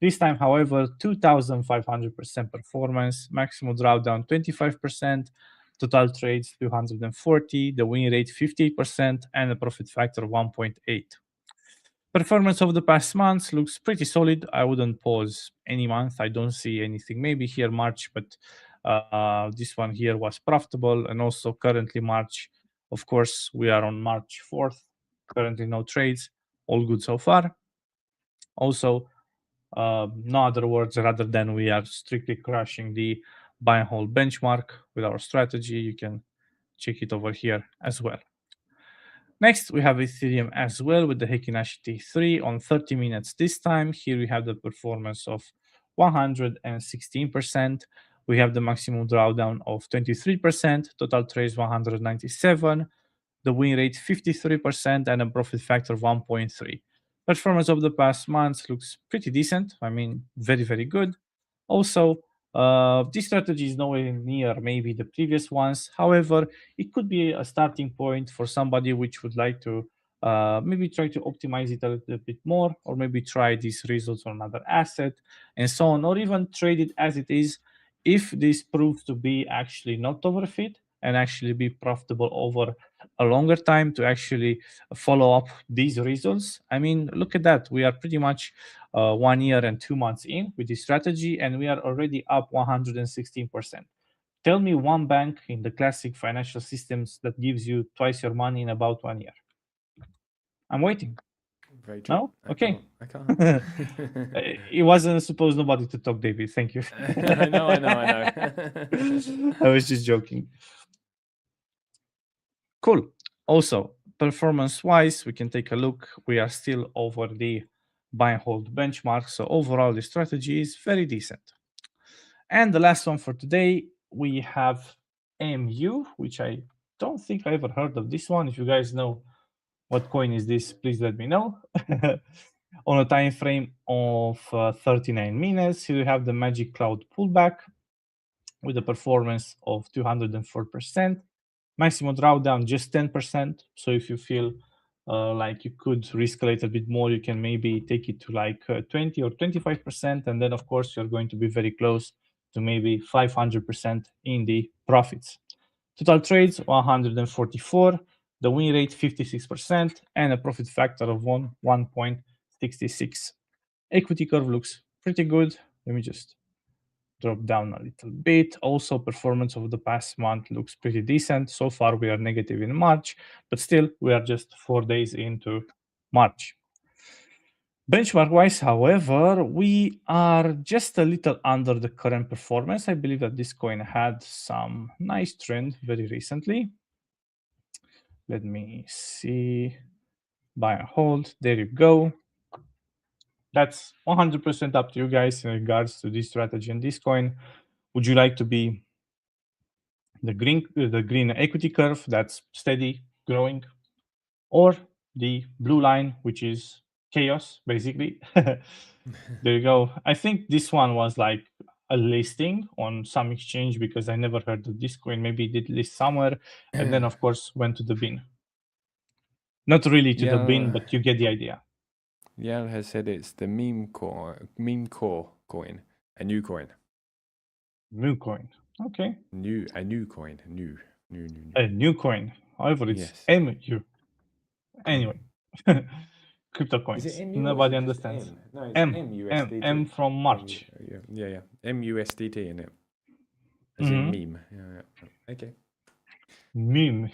This time, however, 2,500% performance, maximum drawdown 25%, total trades 240, the win rate 50%, and a profit factor 1.8. Performance of the past months looks pretty solid. I wouldn't pause any month. I don't see anything. Maybe here March, but this one here was profitable. And also currently March, of course, we are on March 4th. Currently no trades. All good so far. Also, no other words rather than we are strictly crushing the buy and hold benchmark with our strategy. You can check it over here as well. Next, we have Ethereum as well with the Heikin Ashi T3 on 30 minutes this time. Here we have the performance of 116%, We have the maximum drawdown of 23%, total trades 197, the win rate 53%, and a profit factor of 1.3. Performance of the past months looks pretty decent. I mean, very, very good. Also, this strategy is nowhere near maybe the previous ones. However, it could be a starting point for somebody which would like to maybe try to optimize it a little bit more, or maybe try these results on another asset and so on, or even trade it as it is if this proves to be actually not overfit and actually be profitable over a longer time to actually follow up these results. I mean, look at that. We are pretty much 1 year and 2 months in with this strategy, and we are already up 116%. Tell me one bank in the classic financial systems that gives you twice your money in about 1 year. I'm waiting. Very true. No? Okay. I can't. It wasn't supposed nobody to talk, David. Thank you. I know. I was just joking. Cool. Also, performance-wise, we can take a look. We are still over the buy and hold benchmark. So overall, the strategy is very decent. And the last one for today, we have MU, which I don't think I ever heard of this one. If you guys know what coin is this, please let me know. On a time frame of 39 minutes, here we have the Magic Cloud pullback with a performance of 204%. Maximum drawdown just 10%. So if you feel like you could risk a little bit more, you can maybe take it to like 20 or 25%. And then, of course, you're going to be very close to maybe 500% in the profits. Total trades 144, the win rate 56%, and a profit factor of 1.66. Equity curve looks pretty good. Let me just drop down a little bit. Also, performance of the past month looks pretty decent. So far, we are negative in March, but still, we are just 4 days into March. Benchmark-wise, however, we are just a little under the current performance. I believe that this coin had some nice trend very recently. Let me see. Buy and hold. There you go. That's 100% up to you guys in regards to this strategy and this coin. Would you like to be the green equity curve that's steady growing, or the blue line, which is chaos, basically? There you go. I think this one was like a listing on some exchange because I never heard of this coin. Maybe it did list somewhere and then, of course, went to the bin. Not really to the bin, but you get the idea. Yal has said it's the meme core coin, a new coin. New coin. Okay. A new coin. New. A new coin. However, it's Yes. MU. Anyway. Crypto coins. Is it MU Nobody or is it just understands. M? No, it's M. MUSDT. M from March. Yeah. MUSDT in it. As in meme. Yeah. Okay. Meme.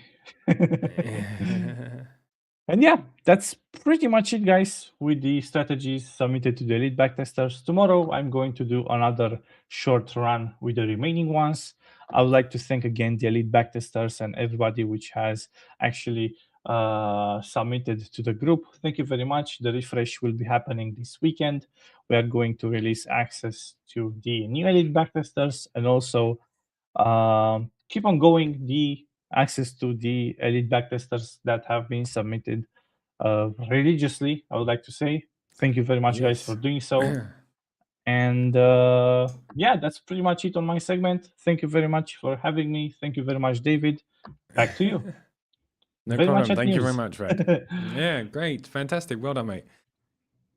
And yeah, that's pretty much it, guys, with the strategies submitted to the elite backtesters. Tomorrow, I'm going to do another short run with the remaining ones. I would like to thank again the elite backtesters and everybody which has actually submitted to the group. Thank you very much. The refresh will be happening this weekend. We are going to release access to the new elite backtesters and also keep on going the access to the elite backtesters that have been submitted religiously, I would like to say. Thank you very much, guys, for doing so. And yeah, that's pretty much it on my segment. Thank you very much for having me. Thank you very much, David. Back to you. No problem. Thank you very much, Fred. Yeah, great. Fantastic. Well done, mate.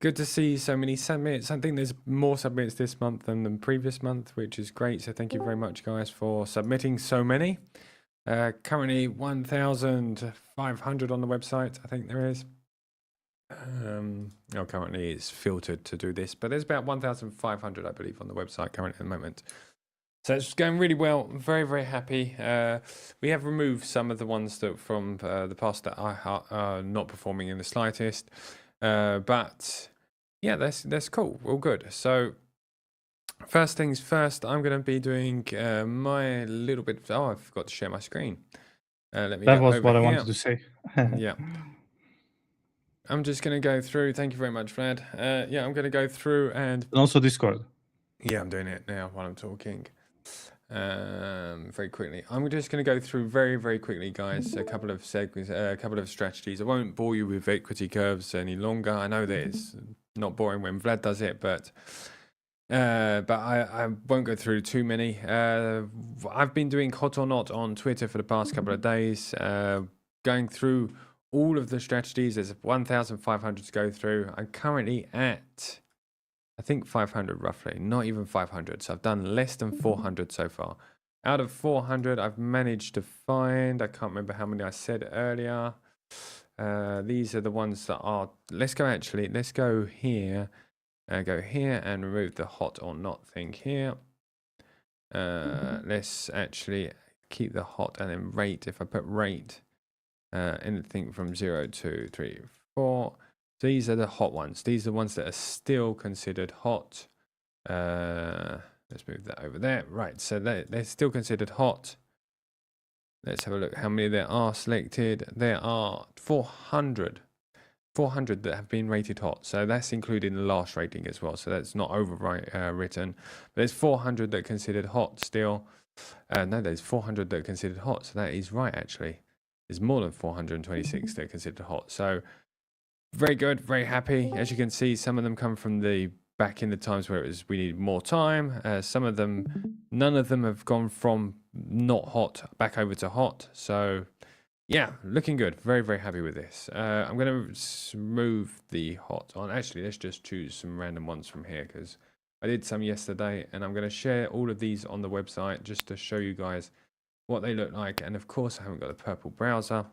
Good to see so many submits. I think there's more submits this month than the previous month, which is great. So thank you very much, guys, for submitting so many. Currently 1,500 on the website, I think there is. Currently it's filtered to do this, but there's about 1,500, I believe, on the website currently at the moment. So it's going really well. I'm very, very happy. We have removed some of the ones that from the past that are not performing in the slightest. But yeah, that's cool. All good. So first things first, I'm going to be doing my little bit. Oh, I forgot to share my screen. Let me. That was what I wanted to say. Yeah. I'm just going to go through. Thank you very much, Fred. Yeah, I'm going to go through and also Discord. Yeah, I'm doing it now while I'm talking. very quickly. I'm just going to go through very quickly, guys, a couple of segments, a couple of strategies. I won't bore you with equity curves any longer. I know that it's not boring when Vlad does it, but I won't go through too many. I've been doing hot or not on Twitter for the past couple of days, going through all of the strategies. There's 1,500 to go through. I'm currently at, I think 500 roughly, not even 500. So I've done less than 400 so far. Out of 400, I've managed to find, I can't remember how many I said earlier. These are the ones that are, let's go here. Go here and remove the hot or not thing here. Let's actually keep the hot and then rate. If I put rate, anything from 0 to 3, 4. These are the hot ones. These are the ones that are still considered hot. Let's move that over there. Right, so they're still considered hot. Let's have a look how many there are selected. There are 400 that have been rated hot. So that's including the last rating as well. So that's not written. But there's 400 that are considered hot still. No, there's 400 that are considered hot. So that is right, actually. There's more than 426 that are considered hot. So very good, very happy. As you can see, some of them come from the back in the times where it was we needed more time. Some of them, none of them have gone from not hot back over to hot. So yeah, looking good. Very happy with this. I'm going to remove the hot on. Actually, let's just choose some random ones from here because I did some yesterday, and I'm going to share all of these on the website just to show you guys what they look like. And of course, I haven't got the purple browser.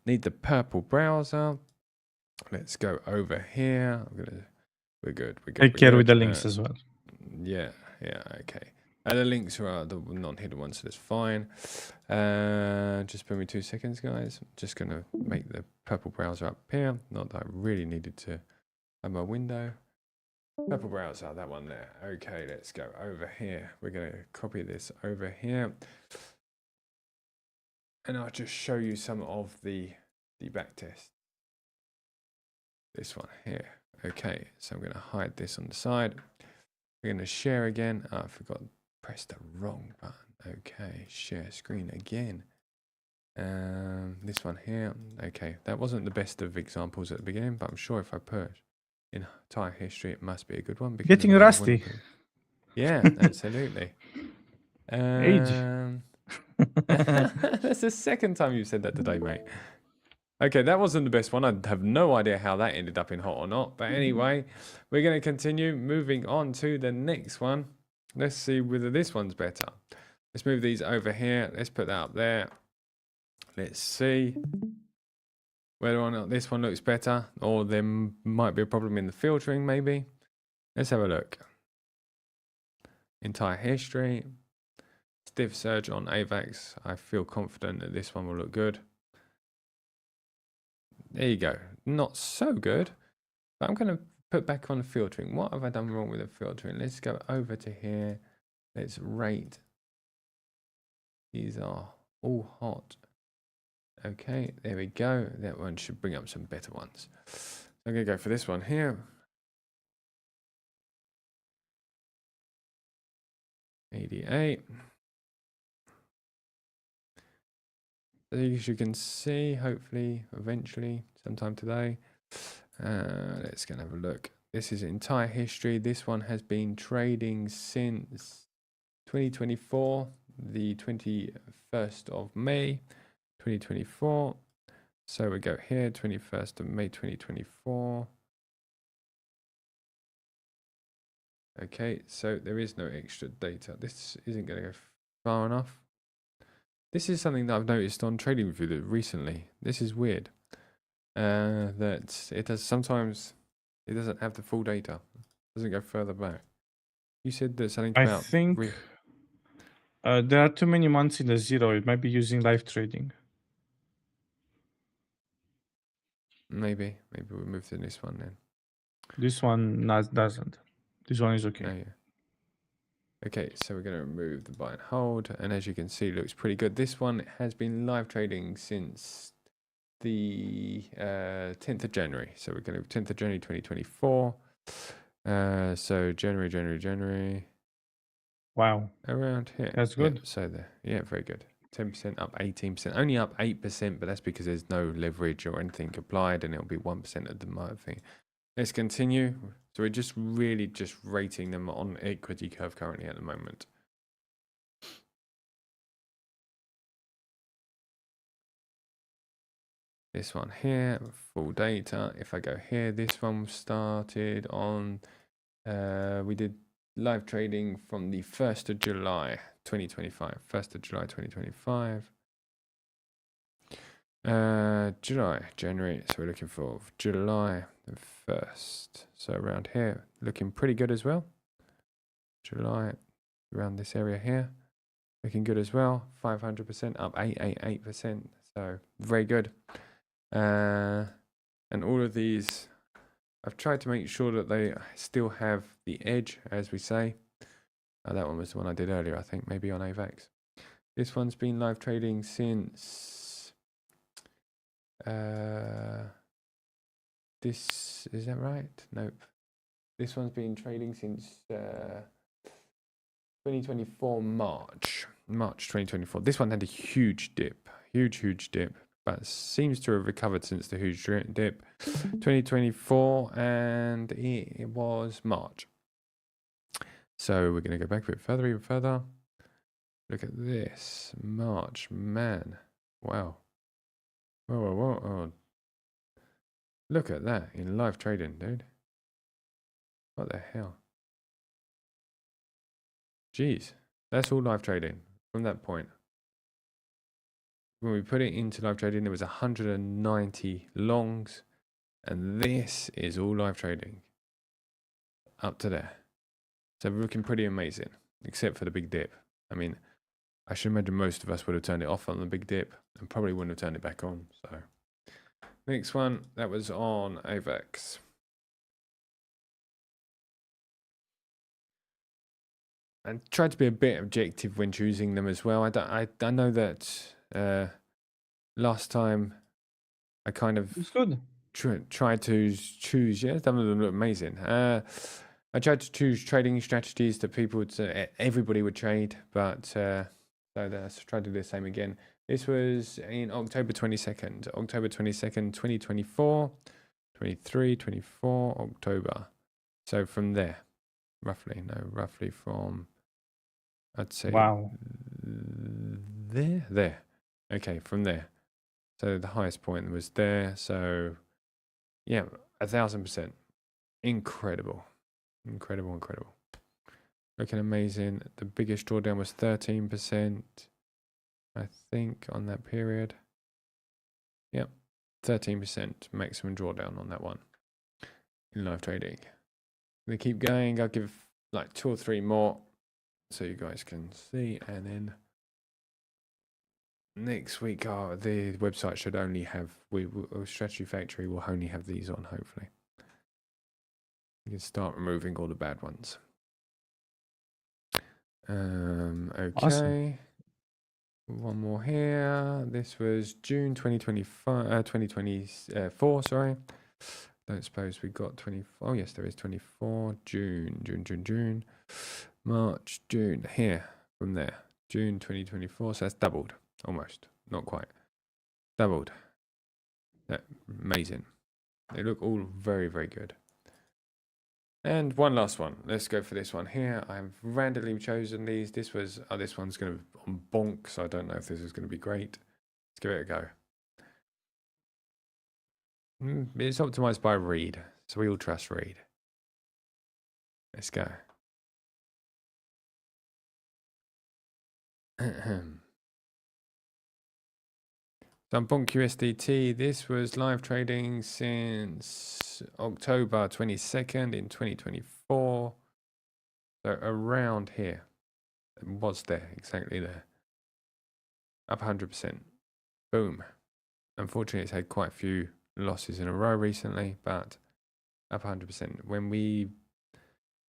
Need the purple browser. Let's go over here. We're good. Take care with the links as well. Yeah, okay. The links are the non-hidden ones, so that's fine. Just give me 2 seconds, guys. I'm just going to make the purple browser up here. Not that I really needed to have my window. Purple browser, that one there. Okay, let's go over here. We're going to copy this over here. And I'll just show you some of the backtest. This one here. Okay, so I'm going to hide this on the side. We're going to share again. Oh, I forgot. Press the wrong button. Okay, share screen again. This one here. Okay, that wasn't the best of examples at the beginning, but I'm sure if I put entire history, it must be a good one. Getting rusty. Yeah, absolutely. Age. That's the second time you've said that today, mate. Okay, that wasn't the best one. I have no idea how that ended up in hot or not. But anyway, we're going to continue moving on to the next one. Let's see whether this one's better. Let's move these over here. Let's put that up there. Let's see whether or not this one looks better, or there might be a problem in the filtering maybe. Let's have a look. Entire history. Stiff surge on AVAX. I feel confident that this one will look good. There you go. Not so good. But I'm going to put back on the filtering. What have I done wrong with the filtering? Let's go over to here. Let's rate. These are all hot. Okay, there we go. That one should bring up some better ones. I'm going to go for this one here. 88. As you can see, hopefully, eventually, sometime today. Let's go and have a look. This is entire history. This one has been trading since 2024, the 21st of May, 2024. So we go here, 21st of May, 2024. Okay, so there is no extra data. This isn't going to go far enough. This is something that I've noticed on TradingView recently. This is weird. That it does sometimes it doesn't have the full data. It doesn't go further back. You said there's something about. I think there are too many months in the zero. It might be using live trading. Maybe we'll move to this one then. This one doesn't. This one is okay. Oh, yeah. Okay, so we're going to remove the buy and hold, and as you can see, it looks pretty good. This one has been live trading since the 10th of January. So we're going to 10th of January 2024. So January. Wow, around here. that's Yeah, good. so there. Yeah, very good. 10% up 18%. Only up 8%, but that's because there's no leverage or anything applied, and it'll be 1% of the market thing. Let's continue. So we're just really just rating them on equity curve currently at the moment. This one here, full data. If I go here, this one started on, we did live trading from the 1st of July 2025. 1st of July 2025. July, January. So we're looking for July the 1st. So around here, looking pretty good as well. July, around this area here, looking good as well. 500% up 888%. So very good. And all of these, I've tried to make sure that they still have the edge, as we say. That one was the one I did earlier, I think, maybe on AVAX. This one's been live trading since, this, is that right? Nope. This one's been trading since 2024 March 2024. This one had a huge dip, huge dip, but seems to have recovered since the huge dip. 2024, and it was March. So we're going to go back a bit further, even further. Look at this, March, man, wow. Whoa. Oh. Look at that in live trading, dude. What the hell? Jeez, that's all live trading from that point. When we put it into live trading, there was 190 longs, and this is all live trading up to there. So we're looking pretty amazing, except for the big dip. I mean, I should imagine most of us would have turned it off on the big dip and probably wouldn't have turned it back on. So next one, that was on AVAX. And try to be a bit objective when choosing them as well. I know that last time I kind of It's good. tried to choose. Yeah, some of them look amazing. I tried to choose trading strategies that people would everybody would trade, but so let's try to do the same again. This was in October 22nd, 2024, 23, 24, October. So from there, roughly from, I'd say, Wow. there. Okay, from there. So the highest point was there. So yeah, 1,000%. Incredible. Looking amazing. The biggest drawdown was 13%, I think, on that period. Yep, 13% maximum drawdown on that one in live trading. They keep going. I'll give like 2 or 3 more so you guys can see, and then next week the website should only have Strategy Factory will only have these on, hopefully. You can start removing all the bad ones. Okay. Awesome. One more here. This was June 2024, sorry. Don't suppose we got 24. Oh, yes, there is 24. June. March, June. Here, from there. June 2024. So that's doubled. Almost. Not quite. Doubled. Amazing. They look all very, very good. And one last one. Let's go for this one here. I've randomly chosen these. This was, this one's going to be on bonk, so I don't know if this is going to be great. Let's give it a go. It's optimized by Reed, so we all trust Reed. Let's go. So on Bonk USDT, this was live trading since October 22nd in 2024. So around here. It was there, exactly there. Up 100%. Boom. Unfortunately, it's had quite a few losses in a row recently, but up 100%. When we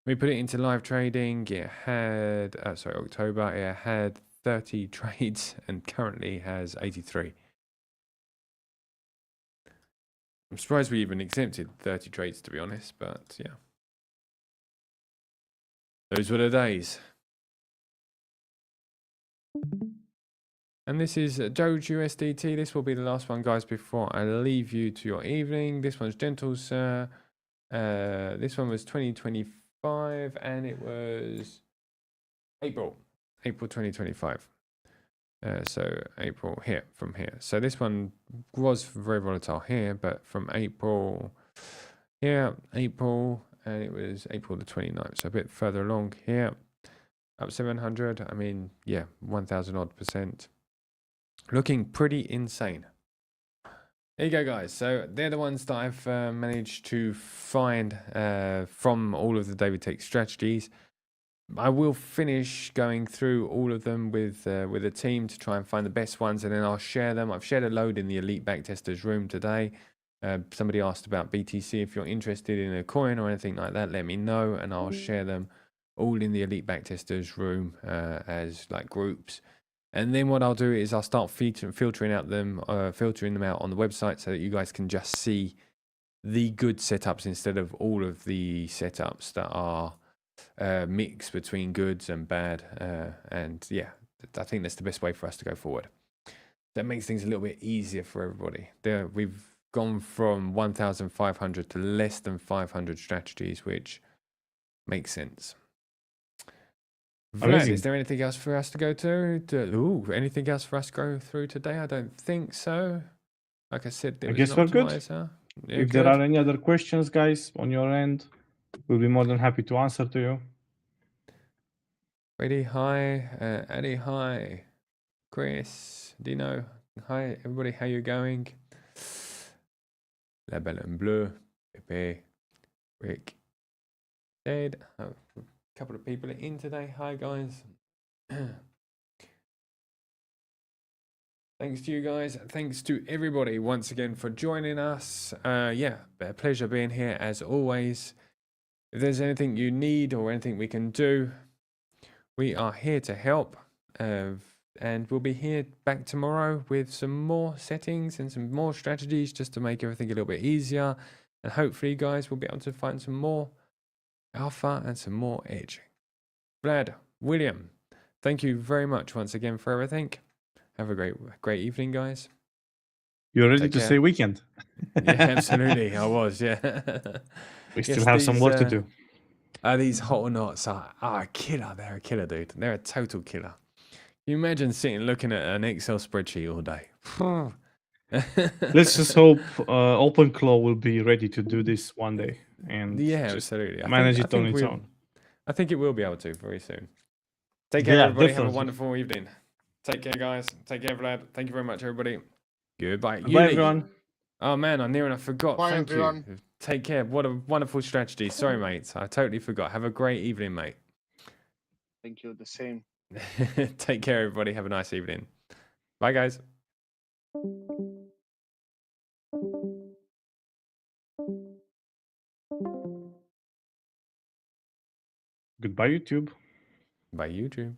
put it into live trading, it had, October, it had 30 trades and currently has 83. I'm surprised we even exempted 30 trades, to be honest, but yeah. Those were the days. And this is Doge USDT. This will be the last one, guys, before I leave you to your evening. This one's Gentle Sir. This one was 2025, and it was April 2025. So April here, from here. So this one was very volatile here, but from April here, April, and it was April the 29th. So a bit further along here, up 700. I mean, yeah, 1,000 odd %. Looking pretty insane. There you go, guys. So they're the ones that I've managed to find from all of the David Tech strategies. I will finish going through all of them with a team to try and find the best ones, and then I'll share them. I've shared a load in the Elite Backtesters room today. Somebody asked about BTC. If you're interested in a coin or anything like that, let me know, and I'll share them all in the Elite Backtesters room as like groups. And then what I'll do is I'll start filtering them out on the website so that you guys can just see the good setups instead of all of the setups that are mix between goods and bad, and yeah, I think that's the best way for us to go forward. That makes things a little bit easier for everybody. We've gone from 1,500 to less than 500 strategies, which makes sense. Vlad, is there anything else for us to go to? Anything else for us to go through today? I don't think so. Like I said, I guess we're good. Yeah, if there are any other questions, guys, on your end, we'll be more than happy to answer to you. Ready, hi. Eddie, hi. Chris, Dino, hi. Everybody, how you going? La Belle en Bleu, Pepe, Rick, Ed. A couple of people are in today. Hi, guys. Thanks to you guys. Thanks to everybody once again for joining us. Yeah, a pleasure being here as always. If there's anything you need or anything we can do, we are here to help. And we'll be here back tomorrow with some more settings and some more strategies just to make everything a little bit easier. And hopefully, you guys will be able to find some more alpha and some more edge. Vlad, William, thank you very much once again for everything. Have a great evening, guys. You're ready to say weekend? Yeah, absolutely. I was, yeah. We still have some work to do. These hot or nots are killer. They're a killer, dude. They're a total killer. Can you imagine sitting looking at an Excel spreadsheet all day? Let's just hope OpenClaw will be ready to do this one day and absolutely. manage it on its own. I think it will be able to very soon. Take care, everybody. Definitely. Have a wonderful evening. Take care, guys. Take care, Vlad. Thank you very much, everybody. Goodbye. Bye, everyone. Oh, man, I near enough forgot. Bye, Thank everyone. you. Take care. What a wonderful strategy. Sorry, mates. I totally forgot. Have a great evening, mate. Thank you. The same. Take care, everybody. Have a nice evening. Bye, guys. Goodbye, YouTube. Bye, YouTube.